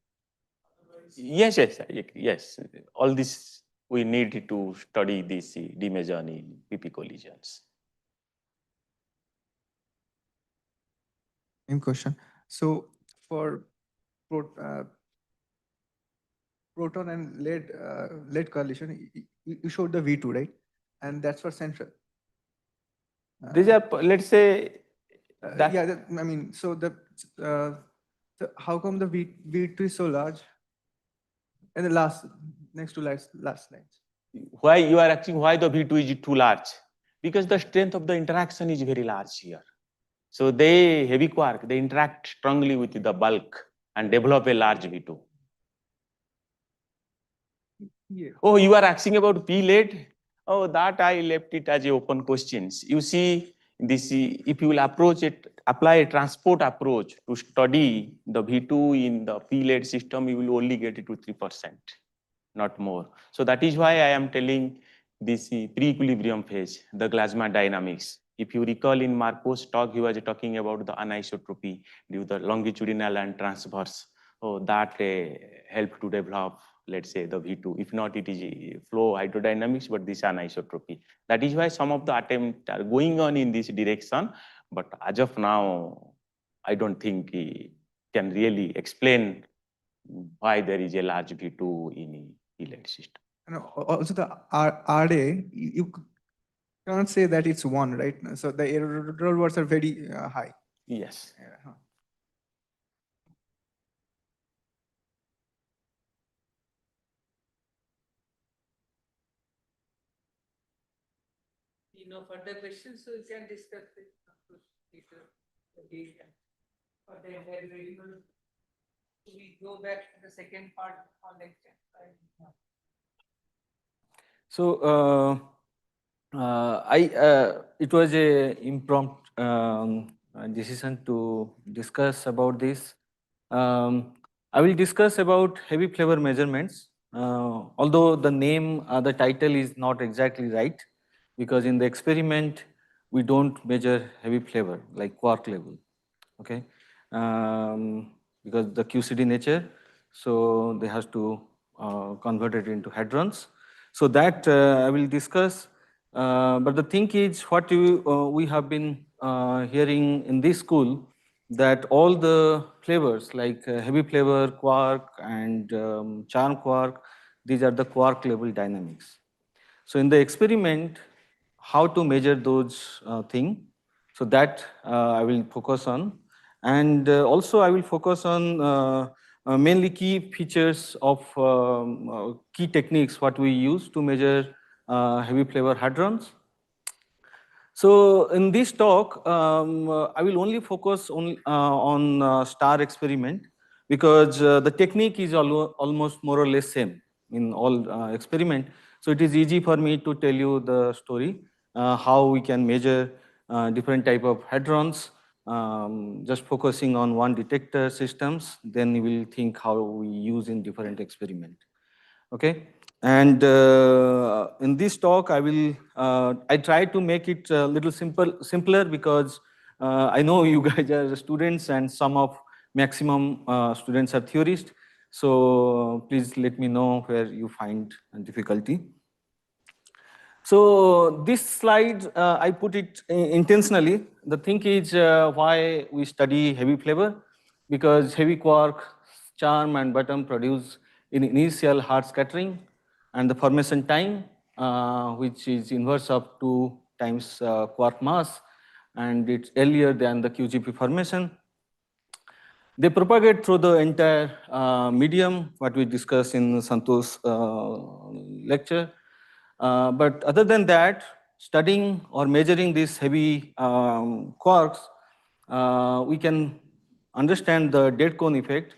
Otherwise, Yes, yes. All this we need to study this dimeson in PP collisions. Same question. So for proton and lead collision, you showed the V2, right? And that's for central. These are, let's say, that, Yeah, I mean, so how come the V2 is so large? And the next to last lines. why you are asking why the V2 is too large? Because the strength of the interaction is very large here. So they, heavy quark, they interact strongly with the bulk and develop a large V2. Yeah. Oh, you are asking about P-lead? Oh, that I left it as a open questions. You see, this, if you will apply a transport approach to study the V2 in the P-lead system, you will only get it to 3%, not more. So that is why I am telling this pre-equilibrium phase, the plasma dynamics. If you recall in Marco's talk, he was talking about the anisotropy due to the longitudinal and transverse. Oh, that helped to develop, let's say, the V2. If not, it is flow hydrodynamics, but this anisotropy. That is why some of the attempts are going on in this direction. But as of now, I don't think he can really explain why there is a large V2 in P-lead system. And also the RA, you can't say that it's 1, right? So the error words are very high. Yes. Yeah. No further questions, so you can discuss it later. Okay. But then we go back to the second part on lecture. So it was a impromptu decision to discuss about this. I will discuss about heavy flavor measurements. Although the name, the title is not exactly right, because in the experiment we don't measure heavy flavor like quark level. Okay, because the QCD nature, so they have to converted into hadrons. So that I will discuss. But the thing is, what we have been hearing in this school, that all the flavors like heavy flavor, quark, and charm quark, these are the quark level dynamics. So in the experiment, how to measure those things, so that I will focus on. And also I will focus on mainly key features of key techniques what we use to measure heavy flavor hadrons. So in this talk, I will only focus on star experiment, because the technique is almost more or less same in all experiment. So it is easy for me to tell you the story, how we can measure different type of hadrons, just focusing on one detector systems, then you will think how we use in different experiment. Okay. And in this talk, I try to make it a little simpler, because I know you guys are students and some of maximum students are theorists. So please let me know where you find difficulty. So this slide, I put it intentionally. The thing is why we study heavy flavor, because heavy quark, charm, and bottom produce in initial hard scattering, and the formation time, which is inverse of 2 times quark mass, and it's earlier than the QGP formation. They propagate through the entire medium, what we discussed in Santosh's lecture. But other than that, studying or measuring these heavy quarks, we can understand the dead cone effect.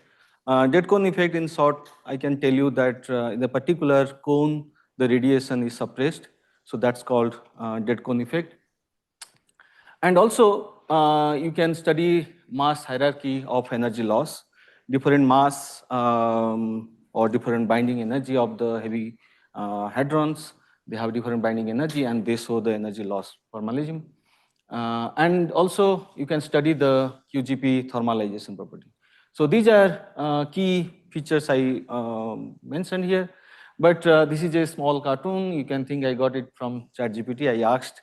Dead cone effect, in short, I can tell you that in a particular cone, the radiation is suppressed. So that's called dead cone effect. And also, you can study mass hierarchy of energy loss, different mass or different binding energy of the heavy hadrons. They have different binding energy, and they show the energy loss formalism. And also, you can study the QGP thermalization property. So these are key features I mentioned here. But this is a small cartoon. You can think I got it from ChatGPT. I asked,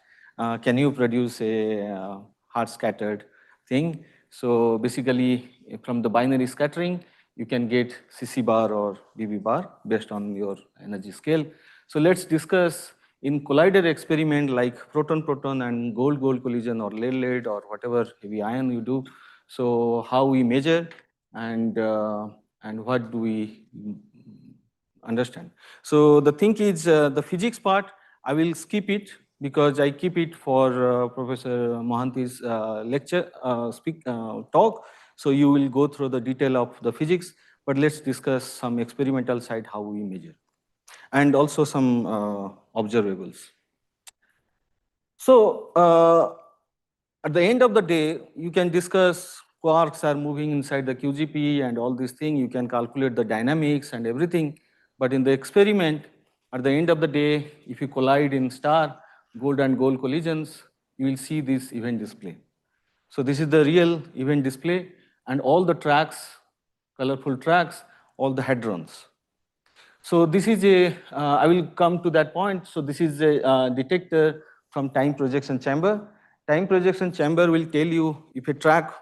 can you produce a hard scattered thing? So basically, from the binary scattering, you can get CC bar or BB bar based on your energy scale. So let's discuss in collider experiment like proton-proton and gold-gold collision or lead-lead or whatever heavy ion you do. So how we measure and what do we understand. So the thing is the physics part, I will skip it because I keep it for Professor Mohanty's lecture talk. So you will go through the detail of the physics, but let's discuss some experimental side how we measure, and also some observables. So at the end of the day, you can discuss quarks are moving inside the QGP and all these things. You can calculate the dynamics and everything. But in the experiment, at the end of the day, if you collide in star, gold and gold collisions, you will see this event display. So this is the real event display, and all the tracks, colorful tracks, all the hadrons. So this is I will come to that point. So this is a detector from time projection chamber. Time projection chamber will tell you if a track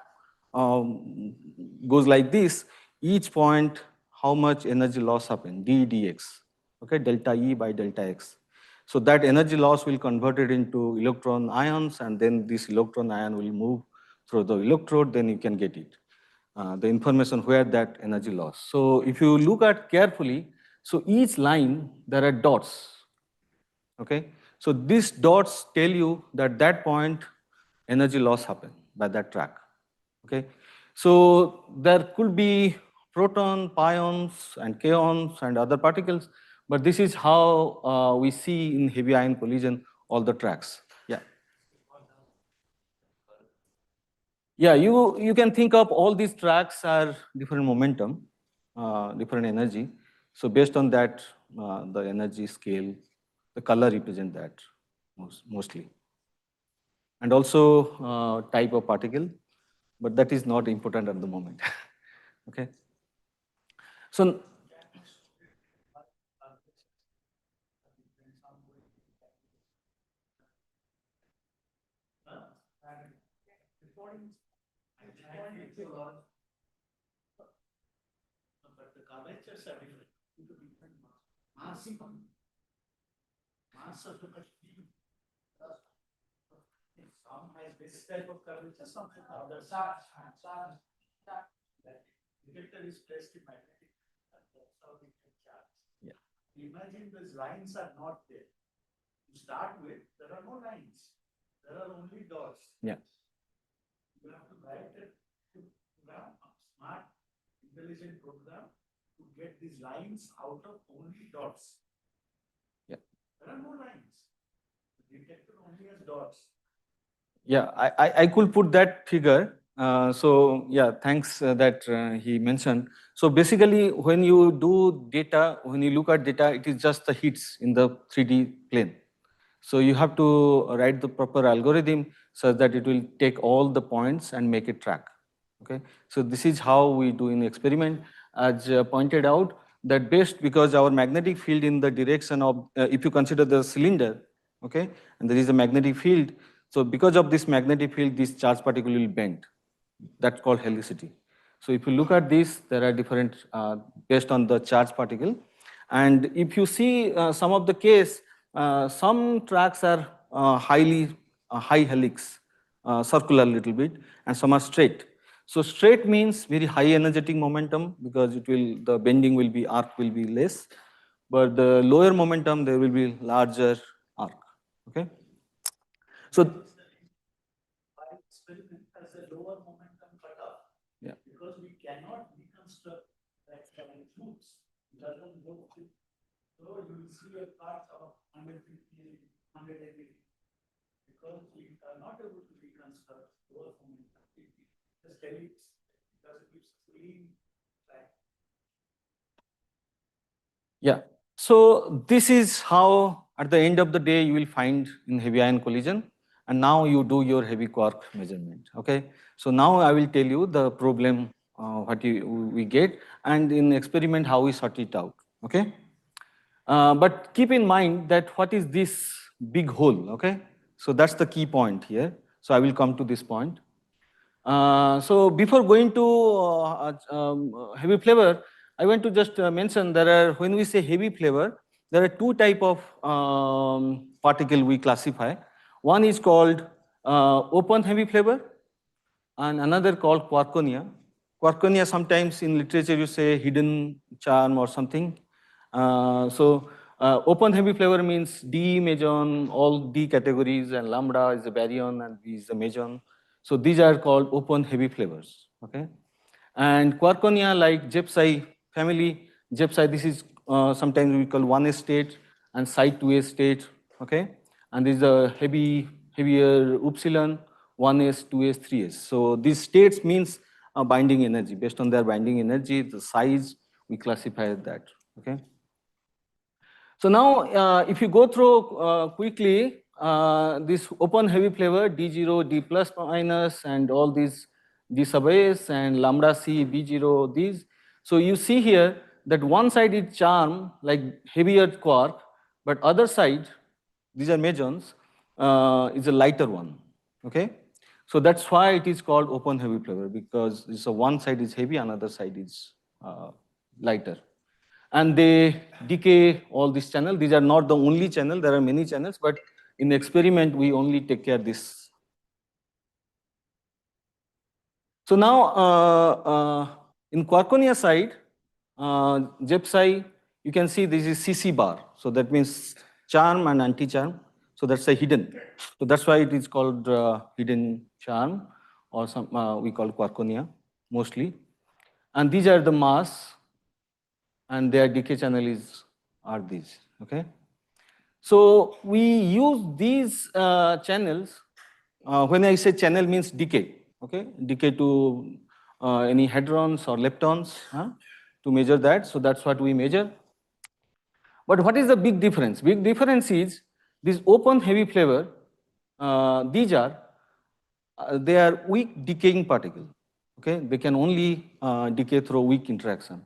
goes like this, each point, how much energy loss happened, dx, okay, delta E by delta x. So that energy loss will convert it into electron ions, and then this electron ion will move through the electrode, then you can get it, the information where that energy loss. So if you look at carefully, so each line, there are dots, okay? So these dots tell you that that point, energy loss happened by that track, okay? So there could be proton, pions, and kaons, and other particles, but this is how we see in heavy ion collision all the tracks. Yeah. Yeah, you can think of all these tracks are different momentum, different energy. So based on that, the energy scale, the color represent that mostly. And also type of particle, but that is not important at the moment. Okay. So But the curvatures are different. Mass of the machine. Some has this type of curvature, some has other. Detector is placed in magnetic. That's how we can charge. Yeah. Imagine these lines are not there. To start with, there are no lines. There are only dots. Yeah. You have to write a program, a smart, intelligent program to get these lines out of only dots. Yeah. There are no lines. The detector only has dots. Yeah, I could put that figure. So yeah, thanks that he mentioned. So basically, when you do data, when you look at data, it is just the hits in the 3D plane. So you have to write the proper algorithm such that it will take all the points and make it track. Okay. So this is how we do in experiment. As pointed out, that best because our magnetic field in the direction of, if you consider the cylinder, okay, and there is a magnetic field. So because of this magnetic field, this charge particle will bend. That's called helicity. So if you look at this, there are different based on the charge particle. And if you see some of the case, some tracks are high helix, circular a little bit, and some are straight. So straight means very high energetic momentum because the bending will be, arc will be less. But the lower momentum, there will be larger arc. Okay. So By experiment has a lower momentum cutoff. Yeah. Because we cannot reconstruct that current loops. It doesn't go with. So you will see a part of 150, 180. Because we are not able to reconstruct lower momentum. Just helix because it gives clean track. yeah. So this is how at the end of the day you will find in heavy ion collision. And now you do your heavy quark measurement. Okay. So now I will tell you the problem we get, and in experiment how we sort it out. Okay. But keep in mind that what is this big hole. Okay. So that's the key point here. So I will come to this point. So before going to heavy flavor, I want to just mention when we say heavy flavor, there are two type of particle we classify. One is called open heavy flavor and another called quarkonia. Quarkonia sometimes in literature you say hidden charm or something. Open heavy flavor means D meson, all D categories, and lambda is a baryon and V is a meson. So these are called open heavy flavors. Okay, and quarkonia like Jepsi family. Jepsi, this is sometimes we call 1s state and side 2s state. Okay, and this is a heavier upsilon 1s, 2s, 3s. So these states means binding energy. Based on their binding energy, the size we classify that. Okay. So now, if you go through quickly, this open heavy flavor D0, D plus minus, and all these D sub S and lambda C, B0, these. So you see here that one side is charm, like heavier quark, but other side, these are mesons, is a lighter one. Okay. So that's why it is called open heavy flavor, because it's one side is heavy, another side is lighter. And they decay all this channel. These are not the only channel, there are many channels, but in the experiment, we only take care of this. So now, in quarkonia side, Jepsi, you can see this is CC bar. So that means charm and anti-charm. So that's a hidden. So that's why it is called hidden charm, or some we call quarkonia mostly. And these are the mass, and their decay channel are these. Okay. So we use these channels. When I say channel means decay. Okay, decay to any hadrons or leptons to measure that. So that's what we measure. But what is the big difference? Big difference is this open heavy flavor. These are they are weak decaying particle. Okay, they can only decay through weak interaction.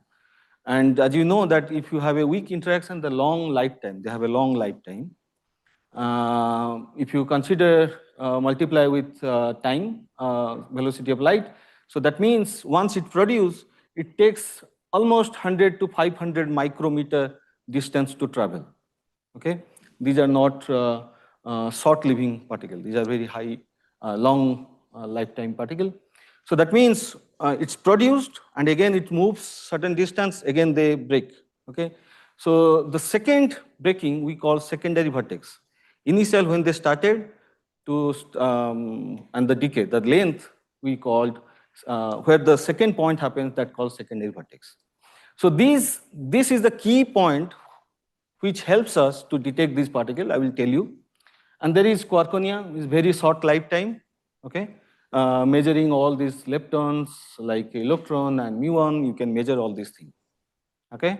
And as you know that if you have a weak interaction, the long lifetime, they have a long lifetime. If you consider multiply with time, velocity of light. So that means once it produces, it takes almost 100 to 500 micrometer distance to travel. Okay, these are not short-living particles. These are very high, long lifetime particle. So that means it's produced, and again it moves certain distance. Again they break. Okay, so the second breaking we call secondary vertex. Initial when they started to and the decay, the length we called where the second point happens, that called secondary vertex. So this is the key point which helps us to detect this particle, I will tell you. And there is quarkonia, is very short lifetime, okay? Measuring all these leptons like electron and muon, you can measure all these things, okay?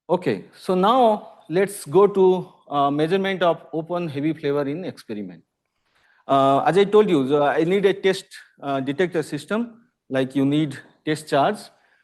Okay, so now let's go to measurement of open heavy flavor in experiment. As I told you, I need a test detector system, like you need test charge.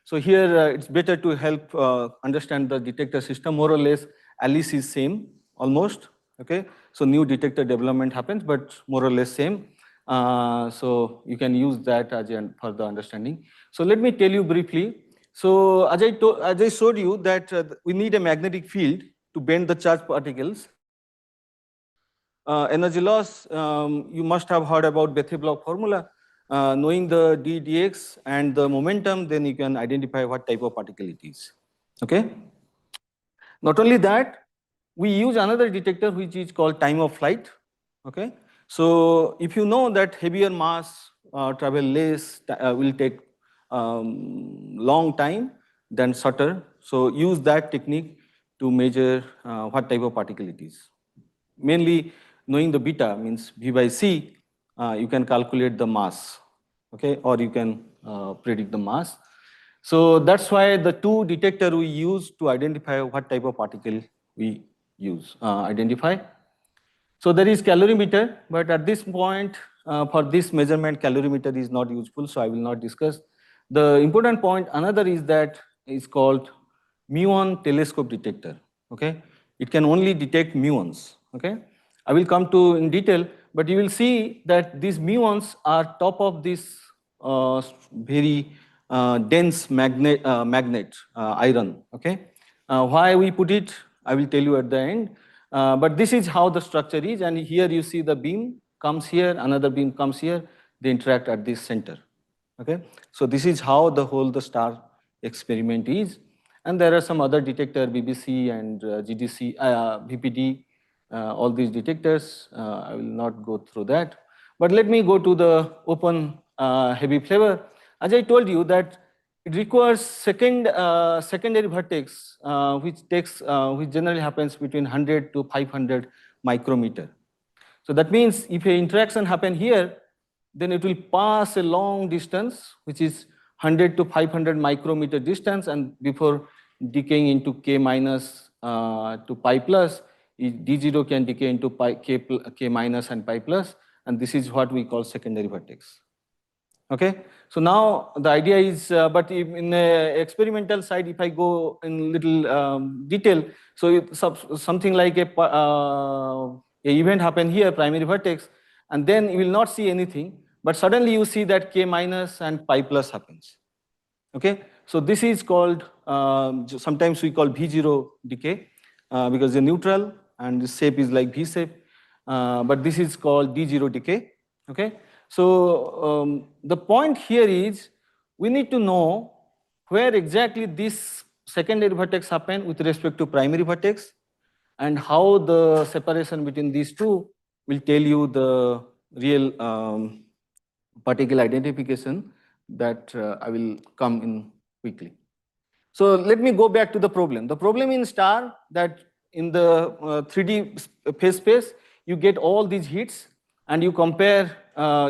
So here it's better to help understand the detector system. More or less, Alice is same, almost. Okay, so new detector development happens, but more or less same. So you can use that as a further understanding. So let me tell you briefly. So as I showed you that we need a magnetic field to bend the charged particles. Energy loss, you must have heard about Bethe-Bloch formula. Knowing the d dx and the momentum, then you can identify what type of particle it is. Okay. Not only that, we use another detector which is called time of flight. Okay. So if you know that heavier mass travel less will take long time than shorter, so use that technique to measure what type of particle it is. Mainly knowing the beta means V by C, you can calculate the mass, okay, or you can predict the mass. So that's why the two detector we use to identify what type of particle we use, identify. So there is calorimeter, but at this point, for this measurement, calorimeter is not useful, so I will not discuss. The important point, another is that is called muon telescope detector, okay? It can only detect muons, okay? I will come to in detail, but you will see that these muons are top of this very dense magnet, iron, okay? Why we put it, I will tell you at the end. But this is how the structure is, and here you see the beam comes here, another beam comes here, they interact at this center. Okay, so this is how the star experiment is, and there are some other detector, BBC and GDC, VPD, all these detectors. I will not go through that, but let me go to the open heavy flavor. As I told you that it requires secondary vertex, which generally happens between 100 to 500 micrometer. So that means if an interaction happen here, then it will pass a long distance, which is 100 to 500 micrometer distance, and before decaying into K minus to pi plus, D0 can decay into K minus and pi plus, and this is what we call secondary vertex. Okay, so now the idea is, but in the experimental side, if I go in little detail, so something like a event happen here, primary vertex, and then you will not see anything, but suddenly you see that K minus and pi plus happens. Okay, so this is called, sometimes we call V0 decay, because they're neutral and the shape is like V shape, but this is called D0 decay. Okay, so the point here is we need to know where exactly this secondary vertex happen with respect to primary vertex, and how the separation between these two will tell you the real particle identification that I will come in quickly. So let me go back to the problem. The problem in star that in the 3D phase space, you get all these hits and you compare,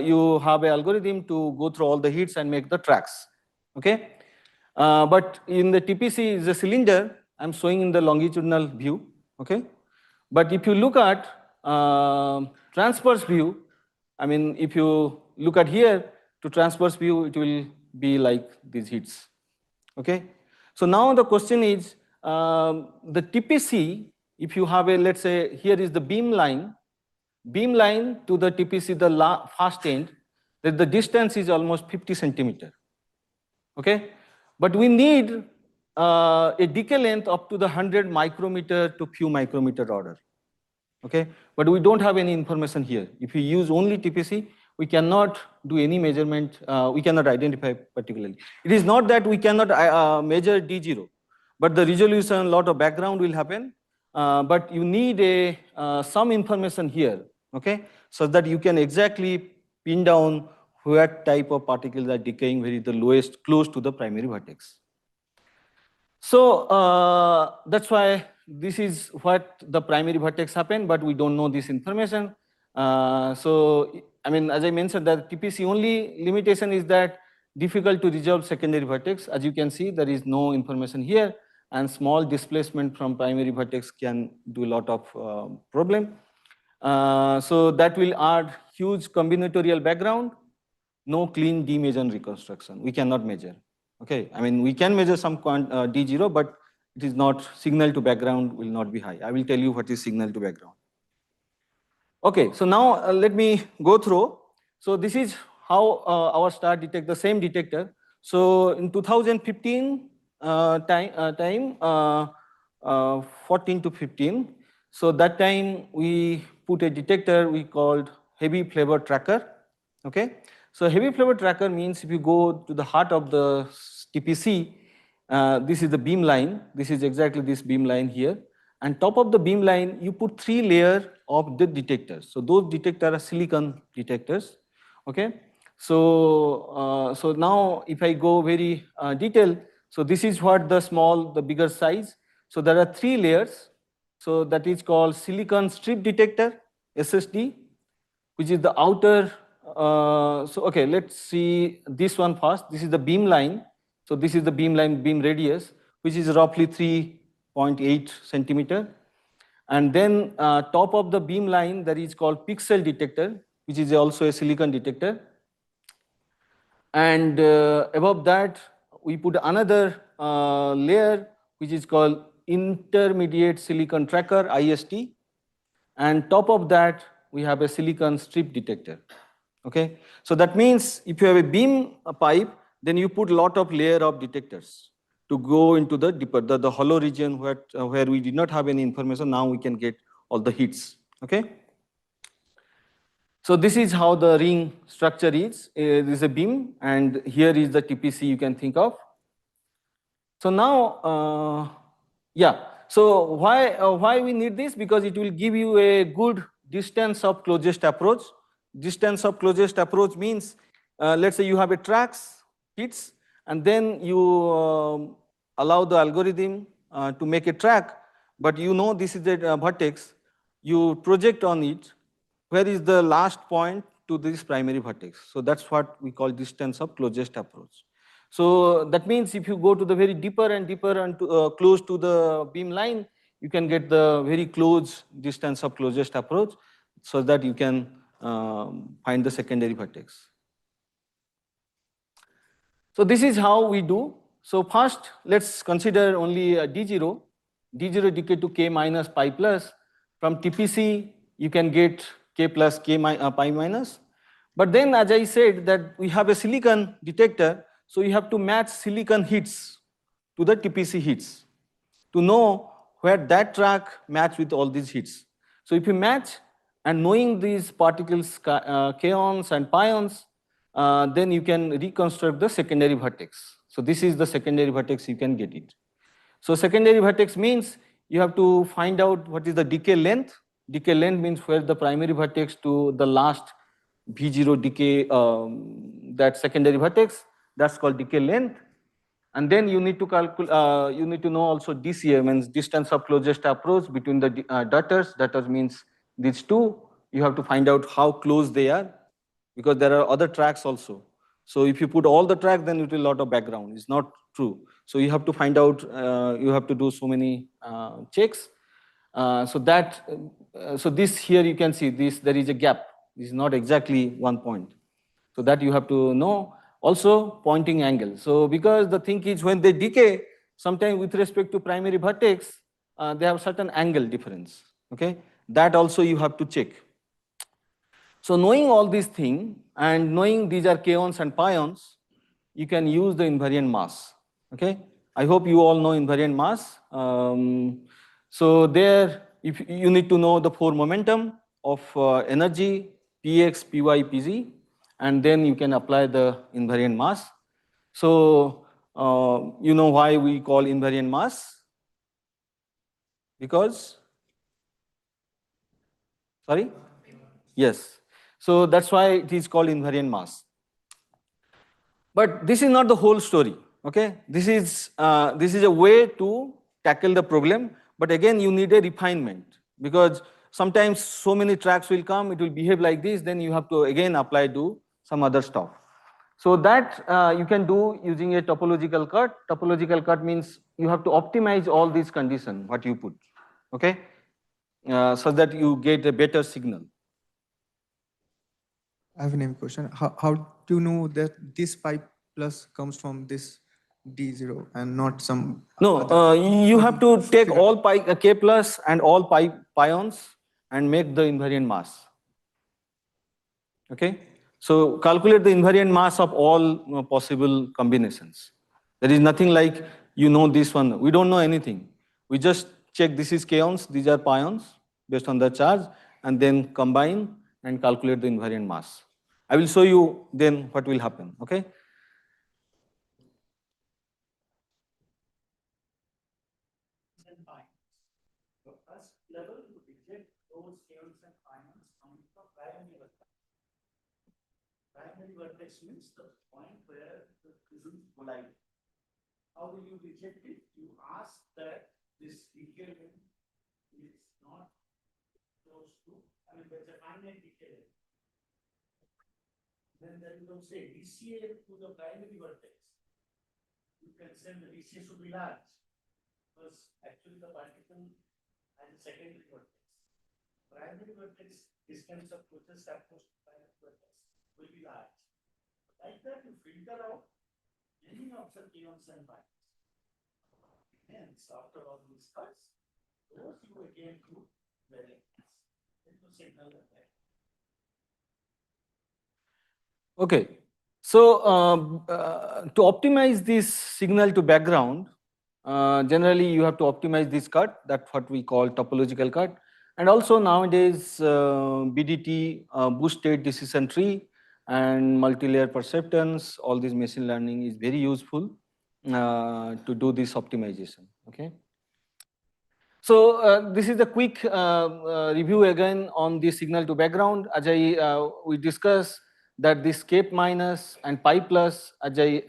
you have an algorithm to go through all the hits and make the tracks, okay? But in the TPC is a cylinder, I'm showing in the longitudinal view, okay? But if you look at transverse view, I mean, if you look at here to transverse view, it will be like these hits, okay? So now the question is, the TPC, if you have a, let's say, here is the beam line, beam line to the TPC, the fast end, that the distance is almost 50 centimeter. Okay, but we need a decay length up to the 100 micrometer to few micrometer order. Okay, but we don't have any information here. If we use only TPC, we cannot do any measurement. We cannot identify particularly. It is not that we cannot measure D0, but the resolution, lot of background will happen. But you need some information here, okay, so that you can exactly pin down what type of particles are decaying very the lowest, close to the primary vertex. So that's why this is what the primary vertex happened, but we don't know this information. So I mean, as I mentioned, that TPC only limitation is that difficult to resolve secondary vertex. As you can see, there is no information here, and small displacement from primary vertex can do a lot of problem. So that will add huge combinatorial background, no clean D measure reconstruction. We cannot measure. Okay, I mean, we can measure some D0, but it is not, signal to background will not be high. I will tell you what is signal to background. Okay, so now let me go through. So this is how our star detect, the same detector. So in 2015 14 to 15. So that time we put a detector we called heavy flavor tracker. Okay, so heavy flavor tracker means if you go to the heart of the TPC, this is the beam line. This is exactly this beam line here. And top of the beam line, you put 3 layers of the detectors. So those detectors are silicon detectors. Okay. So so now if I go very detailed, so this is what the bigger size. So there are 3 layers. So that is called silicon strip detector, SSD, which is the outer. So okay, let's see this one first. This is the beam line. So this is the beam line, beam radius, which is roughly 3.8 centimeter. And then top of the beam line, that is called pixel detector, which is also a silicon detector. And above that, we put another layer, which is called intermediate silicon tracker, IST. And top of that, we have a silicon strip detector. Okay, so that means if you have a beam pipe, then you put a lot of layer of detectors to go into the deeper, the hollow region where we did not have any information. Now we can get all the hits. Okay. So this is how the ring structure is. This is a beam, and here is the TPC you can think of. So now, yeah. So why we need this? Because it will give you a good distance of closest approach. Distance of closest approach means, let's say you have a tracks, hits, and then you allow the algorithm to make a track, but you know this is the vertex. You project on it, where is the last point to this primary vertex. So that's what we call distance of closest approach. So that means if you go to the very deeper and deeper and close to the beam line, you can get the very close distance of closest approach, so that you can find the secondary vertex. So this is how we do. So first, let's consider only D0. D0 decay to K minus pi plus. From TPC, you can get K plus pi minus. But then, as I said, that we have a silicon detector, so you have to match silicon hits to the TPC hits to know where that track match with all these hits. So if you match, and knowing these particles, kaons and pions, then you can reconstruct the secondary vertex. So this is the secondary vertex, you can get it. So secondary vertex means you have to find out what is the decay length. Decay length means where the primary vertex to the last V0 decay, that secondary vertex, that's called decay length. And then you need to calculate, you need to know also DCA, means distance of closest approach between the daughters. Daughters means these two. You have to find out how close they are, because there are other tracks also. So if you put all the tracks, then it will a lot of background. It's not true. So you have to find out, you have to do so many checks. So this here you can see this, there is a gap. This is not exactly 1 point. So that you have to know. Also pointing angle. So because the thing is when they decay, sometimes with respect to primary vertex, they have certain angle difference. Okay, that also you have to check. So knowing all these things and knowing these are kaons and pions, you can use the invariant mass. Okay, I hope you all know invariant mass. So there, if you need to know the 4 momentum of energy, px, py, pz, and then you can apply the invariant mass. So you know why we call invariant mass? Because, sorry? Yes. So that's why it is called invariant mass. But this is not the whole story. Okay, this is a way to tackle the problem. But again, you need a refinement, because sometimes so many tracks will come, it will behave like this. Then you have to again apply to some other stuff. So that you can do using a topological cut. Topological cut means you have to optimize all these conditions what you put. Okay, so that you get a better signal. I have a question. How do you know that this pi plus comes from this D0 and not some No, other? you have to take figure. all pi k plus and all pions and make the invariant mass. Okay, so calculate the invariant mass of all possible combinations. There is nothing like you know this one. We don't know anything. We just check this is kaons, these are pions based on the charge, and then combine and calculate the invariant mass. I will show you then what will happen. Okay. First level, you reject those kaons and pions coming from primary vertex. Primary vertex means the point where the prisms collide. How will you reject it? You ask that this decay length is not close to, there's a finite decay length. Then you don't say DCA to the primary vertex. You can say the DCA should be large, because actually the particle has a secondary vertex. Primary vertex distance of closest approach to primary vertex will be large. Like that, you filter out any of the kaons and pions. Hence, after all these cuts, those you again do variance. Then you signal the effect. Okay, so to optimize this signal to background, generally you have to optimize this cut. That's what we call topological cut. And also nowadays, BDT, boost state decision tree, and multi-layer perceptrons, all this machine learning is very useful to do this optimization. Okay. So this is a quick review again on the signal to background. As we discussed that this cape minus and pi plus, as I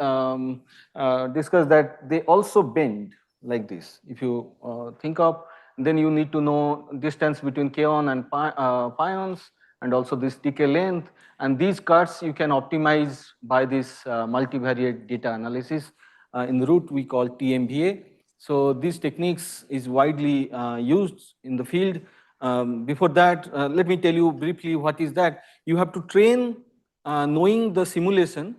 discussed that they also bend like this. If you think of, then you need to know distance between kaon and pions, and also this decay length. And these cuts you can optimize by this multivariate data analysis. In the root we call TMVA. So these techniques is widely used in the field. Before that, let me tell you briefly what is that. You have to train knowing the simulation.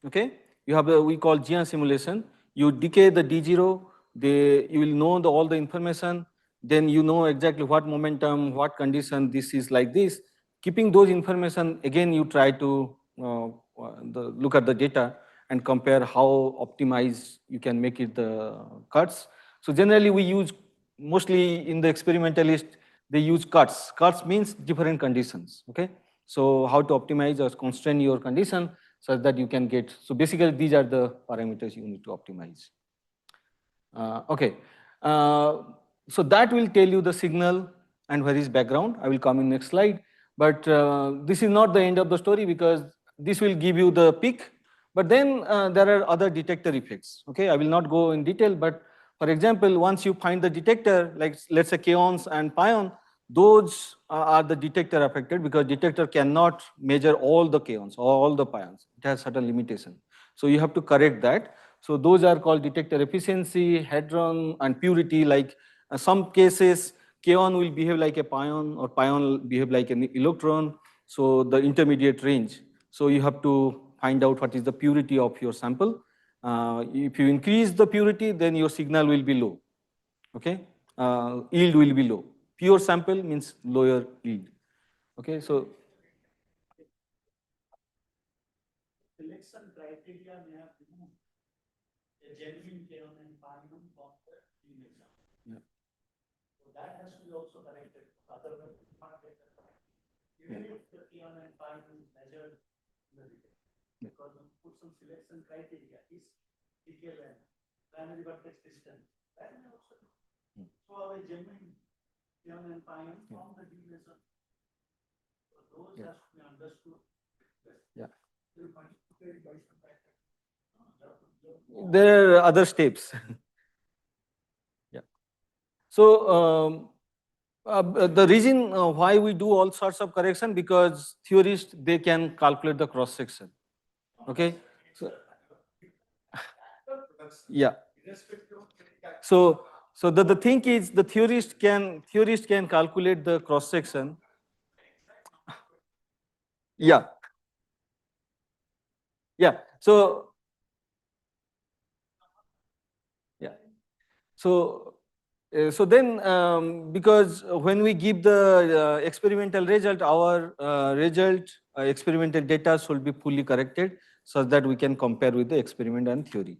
Okay, you have we call GN simulation. You decay the D0, you will know all the information. Then you know exactly what momentum, what condition this is like this. Keeping those information, again you try to look at the data and compare how optimized you can make it the cuts. So generally we use, mostly in the experimentalist, they use cuts. Cuts means different conditions. Okay, so how to optimize or constrain your condition such that you can get, so basically these are the parameters you need to optimize. Okay, so that will tell you the signal and where is background. I will come in next slide. But this is not the end of the story, because this will give you the peak. But then there are other detector effects. Okay, I will not go in detail, but for example, once you find the detector, like let's say kaons and pion, those are the detector affected, because detector cannot measure all the kaons or all the pions. It has certain limitation. So you have to correct that. So those are called detector efficiency, hadron, and purity. Like some cases, kaon will behave like a pion, or pion will behave like an electron. So the intermediate range. So you have to find out what is the purity of your sample. If you increase the purity, then your signal will be low. Okay, yield will be low. Pure sample means lower yield. Okay, so selection criteria may have removed a genuine chain and final from the team exam. Yeah. So that has to be also corrected. Otherwise, we can't get the correct. Even if the chain and final is measured in the detail. Because we put some selection criteria is decay length, primary vertex distance. That may also show a genuine chain and final from the deviation. So those has to be understood. Yeah. There are other steps. Yeah. So the reason why we do all sorts of correction, because theorists, they can calculate the cross section. Okay. So, yeah. So the thing is, the theorist can calculate the cross section. Yeah. Yeah. So yeah. So then, because when we give the experimental result, our experimental data should be fully corrected so that we can compare with the experiment and theory.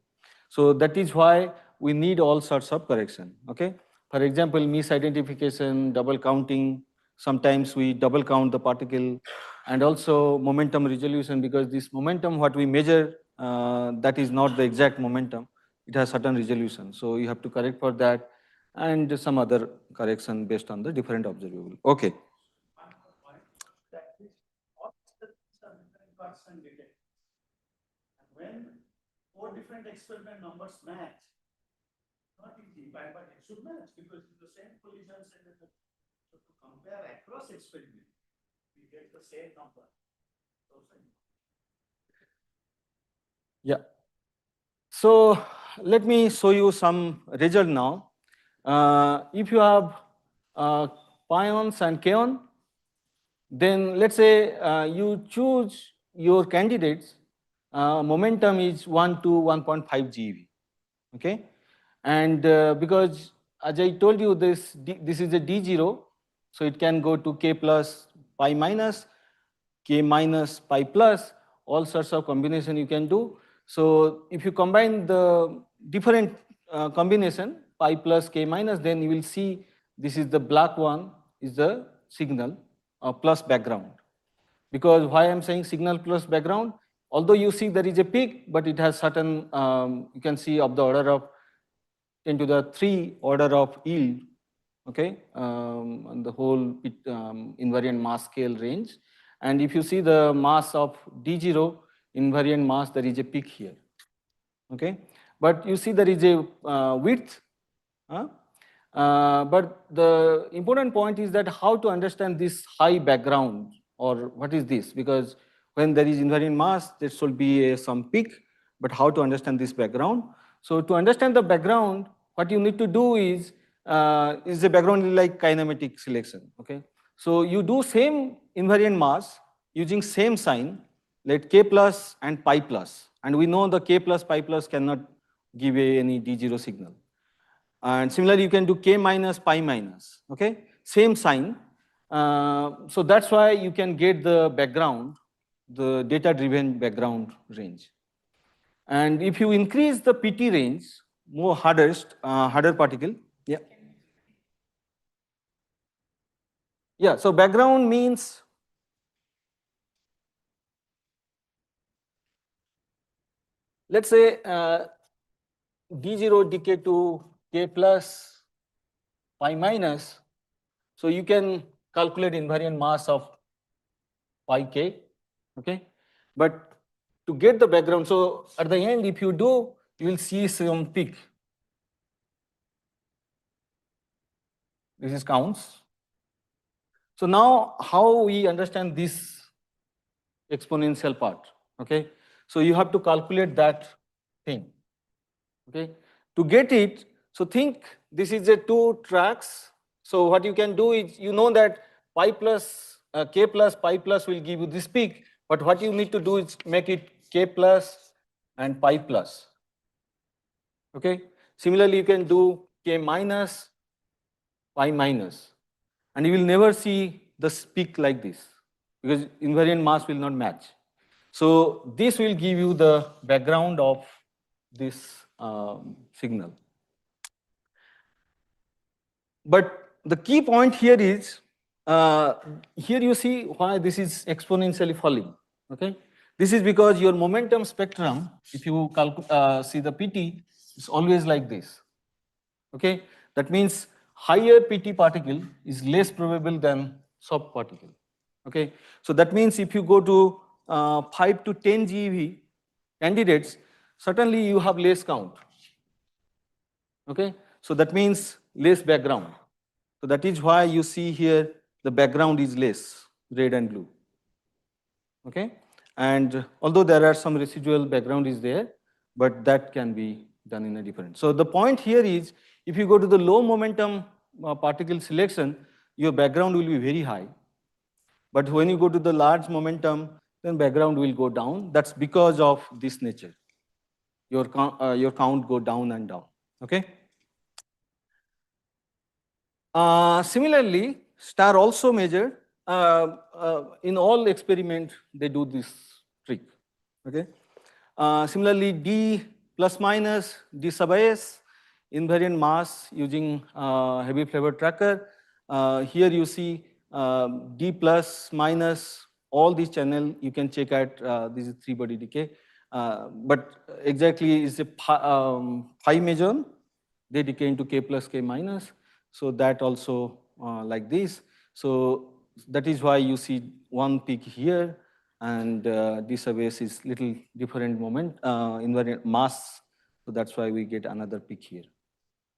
So that is why we need all sorts of correction. Okay. For example, misidentification, double counting. Sometimes we double count the particle, and also momentum resolution, because this momentum what we measure, that is not the exact momentum. It has certain resolution. So you have to correct for that, and some other correction based on the different observable. Okay. When 4 different experiment numbers match, not easy, but it should match because it's the same collisions and so to compare across experiment, we get the same number. Yeah. So let me show you some result now. If you have pions and kaon, then let's say you choose your candidates, momentum is 1 to 1.5 GeV. Okay, and because as I told you, this is a D0, so it can go to K plus pi minus, K minus pi plus, all sorts of combination you can do. So if you combine the different combination, pi plus K minus, then you will see this is the black one is the signal plus background. Because why I'm saying signal plus background, although you see there is a peak, but it has certain, you can see of the order of 10 to the 3 order of yield, okay, on the whole invariant mass scale range. And if you see the mass of D0 invariant mass, there is a peak here, okay. But you see there is a width, but the important point is that how to understand this high background, or what is this? Because when there is invariant mass, there should be some peak, but how to understand this background? So to understand the background, what you need to do is the background like kinematic selection, okay? So you do same invariant mass using same sign, like K plus and pi plus, and we know the K plus pi plus cannot give any D0 signal. And similarly, you can do K minus pi minus, okay? Same sign. So that's why you can get the background, the data-driven background range. And if you increase the PT range, more harder particle, yeah. Yeah, so background means let's say D0 decay to K plus pi minus. So you can calculate invariant mass of pi k, okay? But to get the background, so at the end, if you do, you will see some peak. This is counts. So now how we understand this exponential part, okay? So you have to calculate that thing, okay? To get it, so think this is a 2 tracks. So what you can do is, you know that pi plus, k plus pi plus will give you this peak, but what you need to do is make it k plus and pi plus, okay? Similarly, you can do k minus, pi minus, and you will never see the peak like this because invariant mass will not match. So this will give you the background of this signal. But the key point here is, here you see why this is exponentially falling. Okay, this is because your momentum spectrum, if you see the PT, is always like this. Okay, that means higher PT particle is less probable than soft particle. Okay, so that means if you go to 5 to 10 GeV candidates, certainly you have less count. Okay, so that means less background. So that is why you see here the background is less, red and blue. Okay, and although there are some residual background is there, but that can be done in a different. So the point here is, if you go to the low momentum particle selection, your background will be very high. But when you go to the large momentum, then background will go down. That's because of this nature. Your count go down and down. Okay. Similarly, star also measured. In all experiment, they do this trick. Okay. Similarly, D plus minus, D sub S, invariant mass using heavy flavor tracker. Here you see D plus minus, all these channel you can check at this is 3-body decay. But exactly is a pi meson, they decay into K plus K minus. So that also like this. So that is why you see one peak here, and this base is little different moment, invariant mass. So that's why we get another peak here.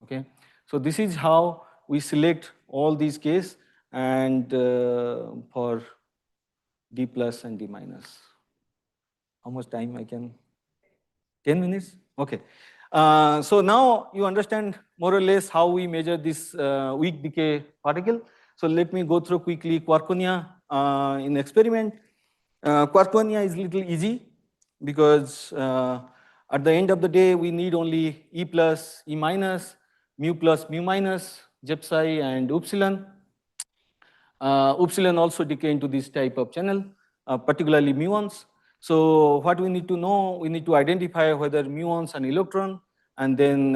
Okay. So this is how we select all these cases, and for D plus and D minus. How much time I can? 10 minutes? Okay. So now you understand more or less how we measure this weak decay particle. So let me go through quickly quarkonia in experiment. Quarkonia is little easy because at the end of the day we need only E plus, E minus, mu plus, mu minus, Jep psi and upsilon. Upsilon also decay into this type of channel, particularly muons. So what we need to know, we need to identify whether muons and electron, and then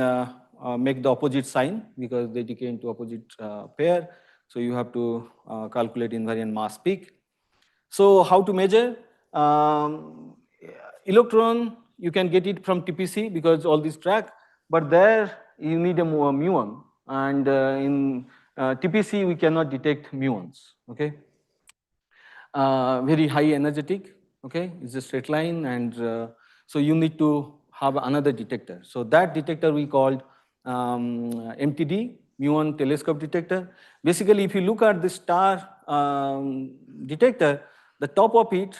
make the opposite sign because they decay into opposite pair. So you have to calculate invariant mass peak. So how to measure? Electron, you can get it from TPC because all this track, but there you need a muon, and in TPC we cannot detect muons. Okay, very high energetic. Okay, it's a straight line, and so you need to have another detector. So that detector we called MTD, muon telescope detector. Basically, if you look at the star detector, the top of it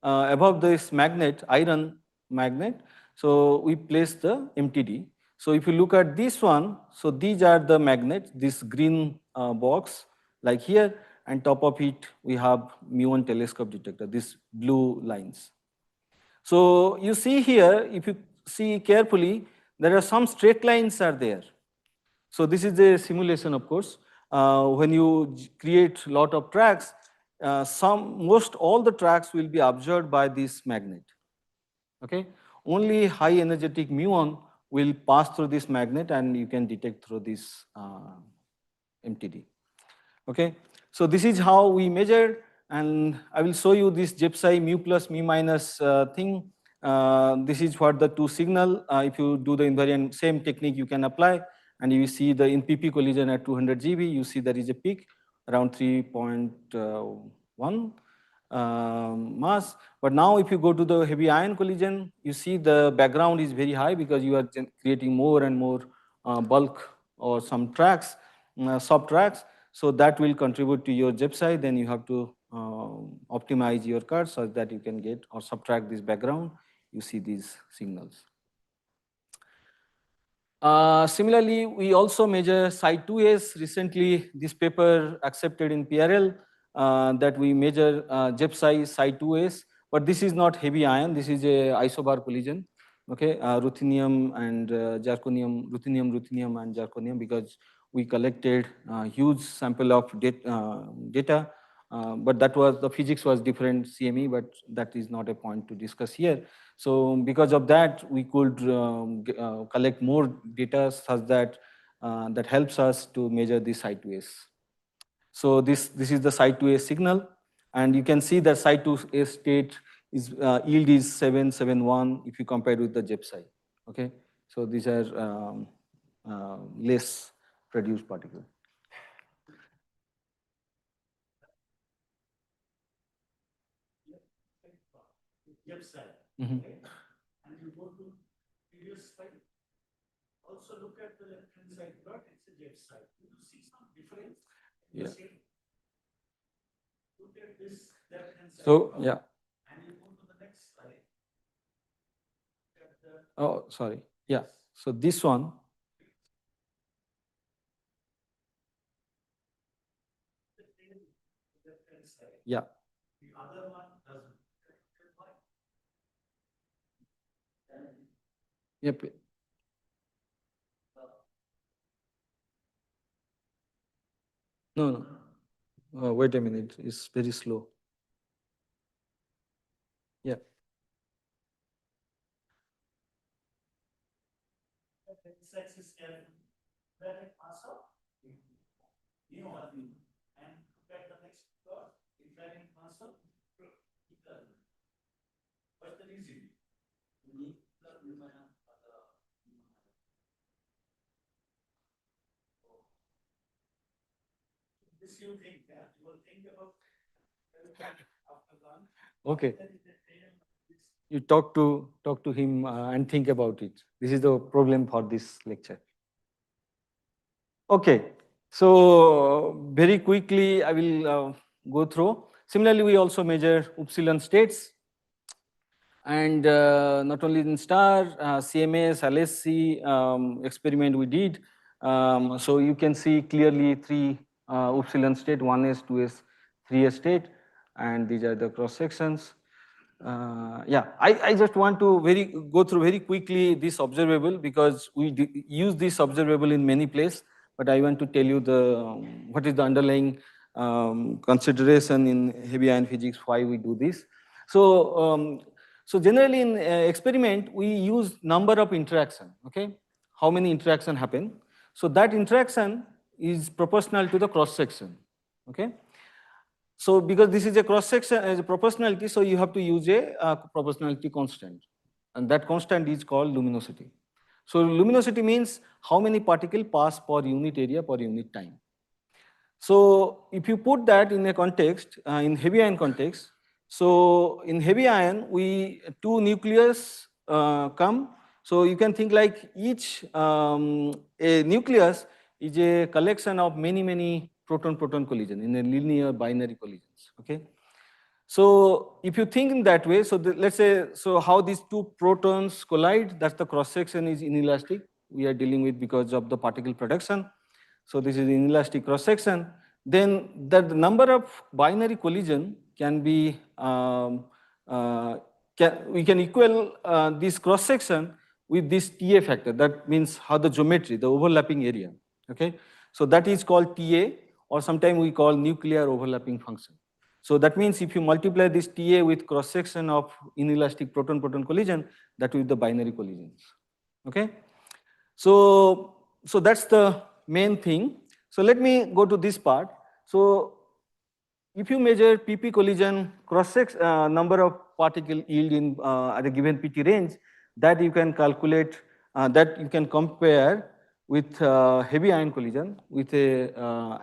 above this magnet, iron magnet, so we place the MTD. So if you look at this one, so these are the magnets, this green box like here, and top of it we have muon telescope detector, these blue lines. So you see here, if you see carefully, there are some straight lines are there. So this is a simulation, of course. When you create lot of tracks, most all the tracks will be observed by this magnet. Okay, only high energetic muon will pass through this magnet, and you can detect through this MTD. Okay, so this is how we measure, and I will show you this Jep psi mu plus mu minus thing. This is what the two signal. If you do the invariant same technique, you can apply, and you see the in PP collision at 200 GeV. You see there is a peak around 3.1 mass. But now if you go to the heavy ion collision, you see the background is very high because you are creating more and more bulk or some tracks, soft tracks. So that will contribute to your Jep psi. Then you have to optimize your card so that you can get or subtract this background. You see these signals. Similarly, we also measure Psi2S. Recently, this paper accepted in PRL that we measure Jep psi Psi2S, but this is not heavy ion. This is a isobar collision. Okay, ruthenium and zirconium, ruthenium and zirconium, because we collected a huge sample of data but that was, the physics was different CME, but that is not a point to discuss here. So because of that, we could collect more data such that that helps us to measure the side-to-S. So this is the side-to-S signal, and you can see that side-to-S state is yield is 771 if you compare with the JEP side. Okay, so these are less produced particles. And you go to previous slide. Also look at the left-hand side plot, it's a jet side. You see some difference? Yeah. Look at this left-hand side. So, yeah. And you go to the next slide. Oh, sorry. Yeah. So this one. Yeah. The other one doesn't. Yep. No. Wait a minute. It's very slow. Yeah. X-axis can let it pass up. You know what I mean? And look at the next plot. If let it pass up, it doesn't. What's the reason? This you think, yeah? You will think about after lunch. Okay. You talk to him and think about it. This is the problem for this lecture. Okay. So very quickly, I will go through. Similarly, we also measure upsilon states. And not only in STAR, CMS, LSC experiment we did. So you can see clearly three upsilon state, 1s, 2s, 3s state, and these are the cross sections. Yeah, I just want to go through very quickly this observable because we use this observable in many places, but I want to tell you what is the underlying consideration in heavy ion physics, why we do this. So generally in experiment, we use number of interaction, okay? How many interaction happen? So that interaction is proportional to the cross section, okay? So because this is a cross section as a proportionality, so you have to use a proportionality constant, and that constant is called luminosity. So luminosity means how many particles pass per unit area per unit time. So if you put that in a context, in heavy ion context, so in heavy ion, two nucleus come. So you can think like each a nucleus is a collection of many proton-proton collision in a linear binary collisions. Okay. So if you think in that way, so let's say, so how these two protons collide, that's the cross section is inelastic. We are dealing with because of the particle production. So this is inelastic cross section. Then the number of binary collision can be we can equal this cross section with this TA factor. That means how the geometry, the overlapping area. Okay, so that is called TA, or sometimes we call nuclear overlapping function. So that means if you multiply this TA with cross section of inelastic proton-proton collision, that will be the binary collisions. Okay, so that's the main thing. So let me go to this part. So if you measure PP collision cross section number of particle yield in at a given PT range, that you can calculate, that you can compare with heavy ion collision with a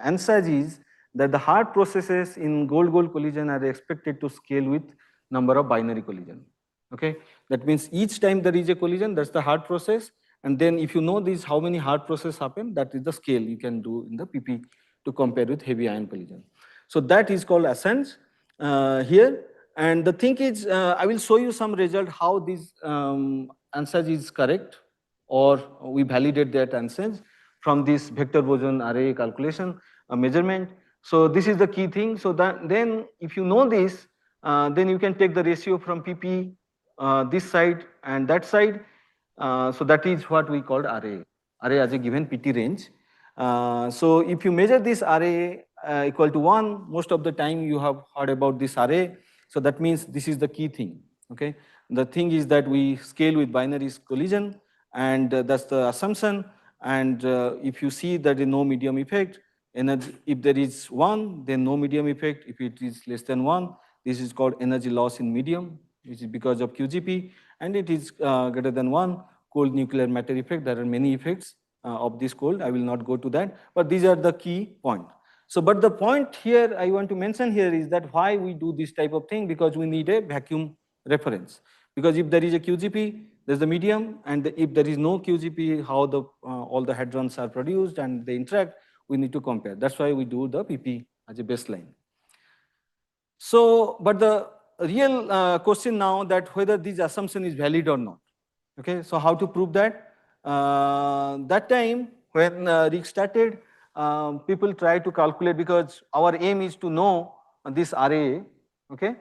answer is that the hard processes in gold-gold collision are expected to scale with number of binary collision. Okay, that means each time there is a collision, that's the hard process. And then if you know this, how many hard process happen, that is the scale you can do in the PP to compare with heavy ion collision. So that is called ascent here. And the thing is, I will show you some result how this answer is correct, or we validate that answer from this vector boson array calculation measurement. So this is the key thing. So that then if you know this, then you can take the ratio from PP this side and that side. So that is what we called array as a given PT range. So if you measure this array equal to 1, most of the time you have heard about this array. So that means this is the key thing. Okay, the thing is that we scale with binary collision, and that's the assumption. And if you see that there is no medium effect, energy, if there is 1, then no medium effect. If it is less than 1, this is called energy loss in medium, which is because of QGP, and it is greater than 1, cold nuclear matter effect. There are many effects of this cold. I will not go to that, but these are the key point. So, but the point here I want to mention here is that why we do this type of thing, because we need a vacuum reference. Because if there is a QGP, there's the medium, and if there is no QGP, how the all the hadrons are produced and they interact, we need to compare. That's why we do the PP as a baseline. So, but the real question now that whether this assumption is valid or not. Okay, so how to prove that? That time when Rick started, people try to calculate, because our aim is to know this RAA. Okay,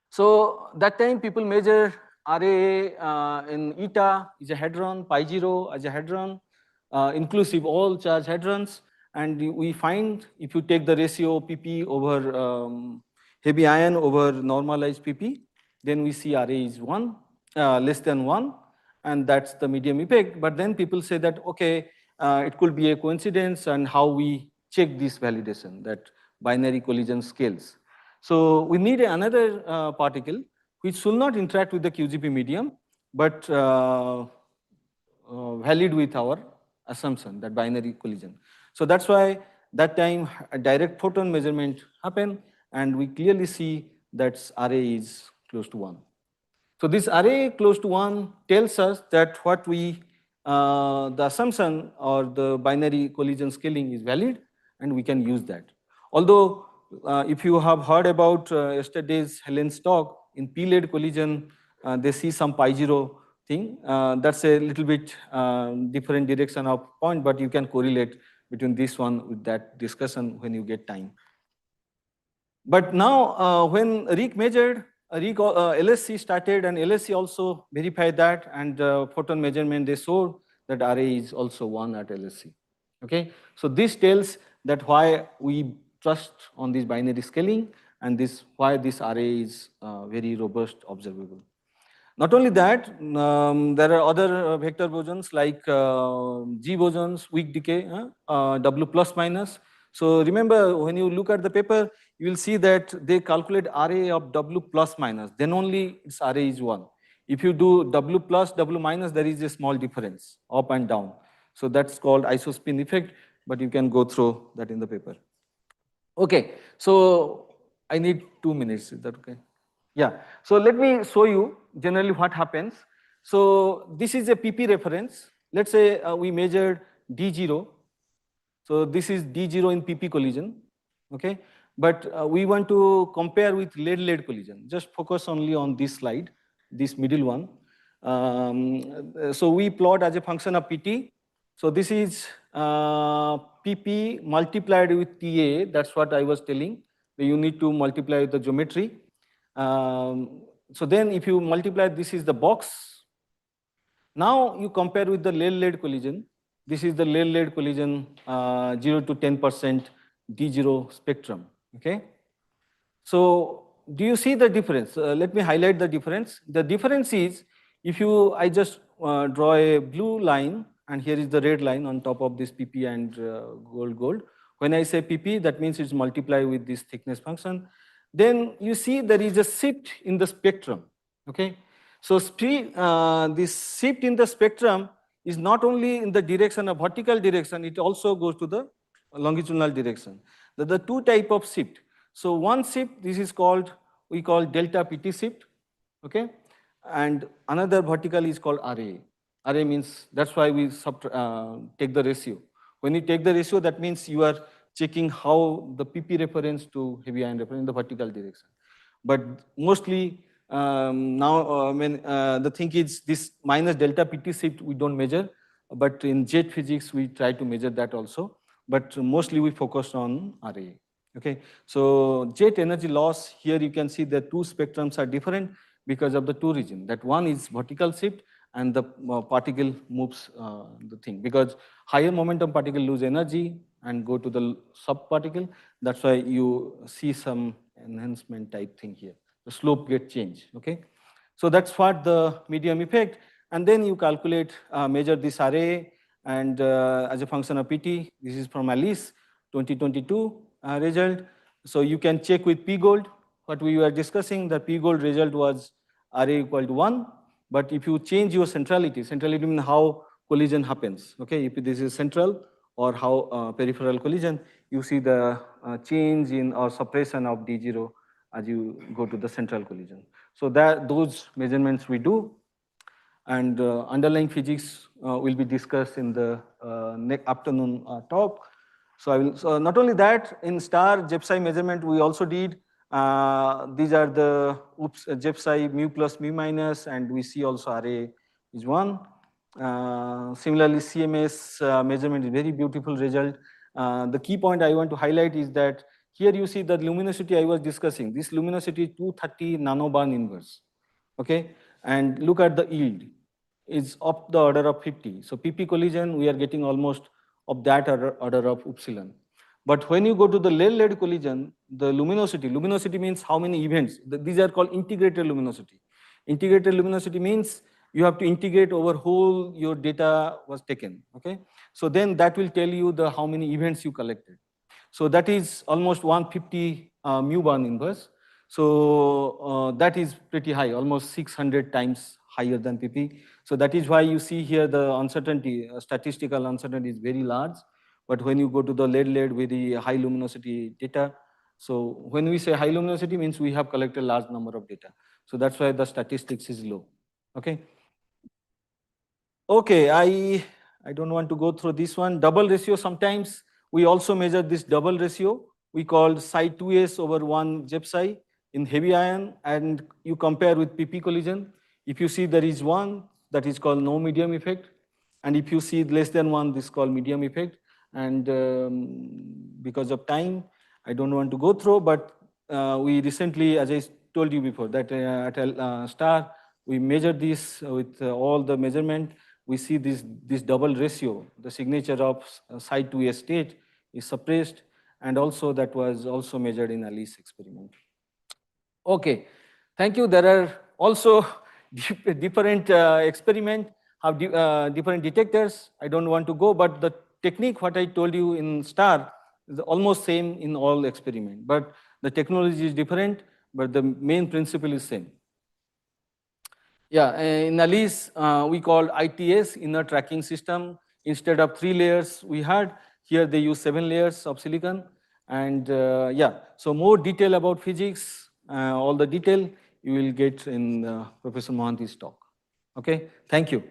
so that time people measure RAA in eta is a hadron, pi 0 as a hadron, inclusive all charge hadrons, and we find if you take the ratio PP over heavy ion over normalized PP, then we see RA is 1, less than 1, and that's the medium effect. But then people say that, okay, it could be a coincidence, and how we check this validation, that binary collision scales. So we need another particle which should not interact with the QGP medium, but valid with our assumption, that binary collision. So that's why that time a direct photon measurement happened, and we clearly see that array is close to 1. So this array close to 1 tells us that what we, the assumption or the binary collision scaling is valid, and we can use that. Although if you have heard about yesterday's Helen's talk, in P-led collision, they see some pi 0 thing. That's a little bit different direction of point, but you can correlate between this one with that discussion when you get time. But now when Rick measured, LSC started, and LSC also verified that, and photon measurement, they showed that array is also 1 at LSC. Okay, so this tells that why we trust on this binary scaling, and this why this array is very robust, observable. Not only that, there are other vector bosons like G bosons, weak decay, W plus minus. So remember, when you look at the paper, you will see that they calculate array of W plus minus, then only its array is 1. If you do W plus, W minus, there is a small difference, up and down. So that's called isospin effect, but you can go through that in the paper. Okay, so I need 2 minutes, is that okay? Yeah, so let me show you generally what happens. So this is a PP reference. Let's say we measured D0. So this is D0 in PP collision, okay? But we want to compare with lead-lead collision. Just focus only on this slide, this middle one. So we plot as a function of PT. So this is PP multiplied with TA, that's what I was telling. You need to multiply with the geometry. So then if you multiply, this is the box. Now you compare with the lead-lead collision. This is the lead-lead collision 0 to 10% D0 spectrum, okay? So do you see the difference? Let me highlight the difference. The difference is, if you, I just draw a blue line, and here is the red line on top of this PP and gold. When I say PP, that means it's multiplied with this thickness function. Then you see there is a shift in the spectrum, okay? So this shift in the spectrum is not only in the direction of vertical direction, it also goes to the longitudinal direction. There are the 2 types of shift. So one shift, this is called, we call delta PT shift, okay? And another vertical is called RA. RA means, that's why we take the ratio. When you take the ratio, that means you are checking how the PP reference to heavy ion reference in the vertical direction. But mostly now, the thing is, this minus delta PT shift we don't measure, but in jet physics we try to measure that also. But mostly we focus on RA. Okay, so jet energy loss, here you can see the 2 spectrums are different because of the 2 reasons. That one is vertical shift, and the particle moves the thing, because higher momentum particle lose energy, and go to the subparticle. That's why you see some enhancement type thing here. The slope get changed, okay? So that's what the medium effect. And then you calculate, measure this array, and as a function of PT, this is from IISER 2022 result. So you can check with P gold, what we were discussing, the P gold result was array equal to 1. But if you change your centrality, centrality means how collision happens, okay? If this is central or how peripheral collision, you see the change in or suppression of D0 as you go to the central collision. So that those measurements we do, and underlying physics will be discussed in the next afternoon talk. So I will. So not only that, in star JEPSI measurement we also did. These are the JEPSI mu plus mu minus, and we see also array is 1. Similarly, CMS measurement is very beautiful result. The key point I want to highlight is that here you see the luminosity I was discussing. This luminosity is 230 nanobarn inverse. Okay, and look at the yield. It's of the order of 50. So PP collision, we are getting almost of that order of epsilon. But when you go to the lead collision, the luminosity means how many events. These are called integrated luminosity. Integrated luminosity means you have to integrate over whole your data was taken. Okay, so then that will tell you the how many events you collected. So that is almost 150 mu barn inverse. So that is pretty high, almost 600 times higher than PP. So that is why you see here the uncertainty, statistical uncertainty is very large. But when you go to the lead with the high luminosity data, so when we say high luminosity means we have collected large number of data. So that's why the statistics is low. Okay. Okay, I don't want to go through this one. Double ratio, sometimes we also measure this double ratio. We called psi 2s over 1 JEPSI in heavy ion, and you compare with PP collision. If you see there is 1, that is called no medium effect. And if you see less than 1, this is called medium effect. And because of time, I don't want to go through, but we recently, as I told you before, that at STAR, we measured this with all the measurement. We see this double ratio, the signature of psi 2s state is suppressed, and also that was also measured in IISER experiment. Okay, thank you. There are also different experiment, have different detectors. I don't want to go, but the technique, what I told you in STAR, is almost same in all experiment. But the technology is different, but the main principle is same. Yeah, in IISER, we called ITS, inner tracking system. Instead of 3 layers we had, here they use 7 layers of silicon. And yeah, so more detail about physics, all the detail you will get in Professor Mohanty's talk. Okay, thank you.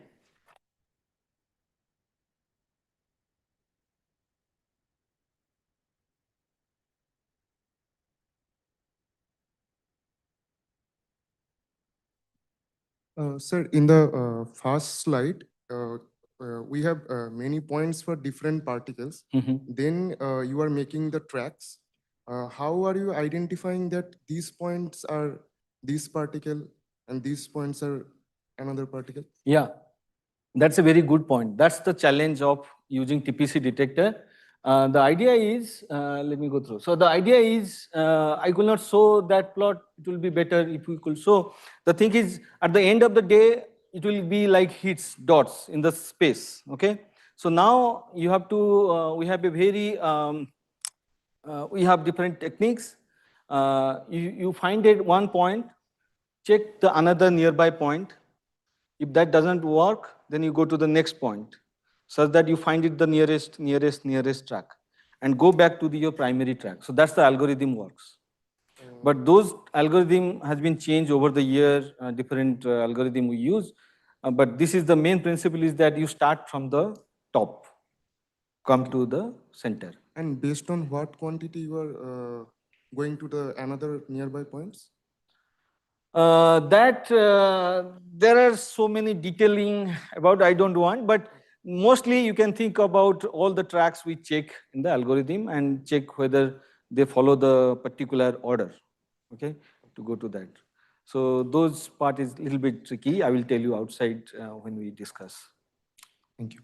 Sir, in the first slide, we have many points for different particles. Then you are making the tracks. How are you identifying that these points are this particle and these points are another particle? Yeah, that's a very good point. That's the challenge of using TPC detector. The idea is, let me go through. So the idea is, I could not show that plot. It will be better if we could show. The thing is, at the end of the day, it will be like hits, dots in the space. Okay. So now you have to, we have a very, we have different techniques. You find it one point, check the another nearby point. If that doesn't work, then you go to the next point, such that you find it the nearest track, and go back to your primary track. So that's the algorithm works. But those algorithm has been changed over the year, different algorithm we use. But this is the main principle is that you start from the top, come to the center. And based on what quantity you are going to the another nearby points? There are so many detailing about, I don't want, but mostly you can think about all the tracks we check in the algorithm and check whether they follow the particular order, okay, to go to that. So those part is a little bit tricky. I will tell you outside when we discuss. Thank you.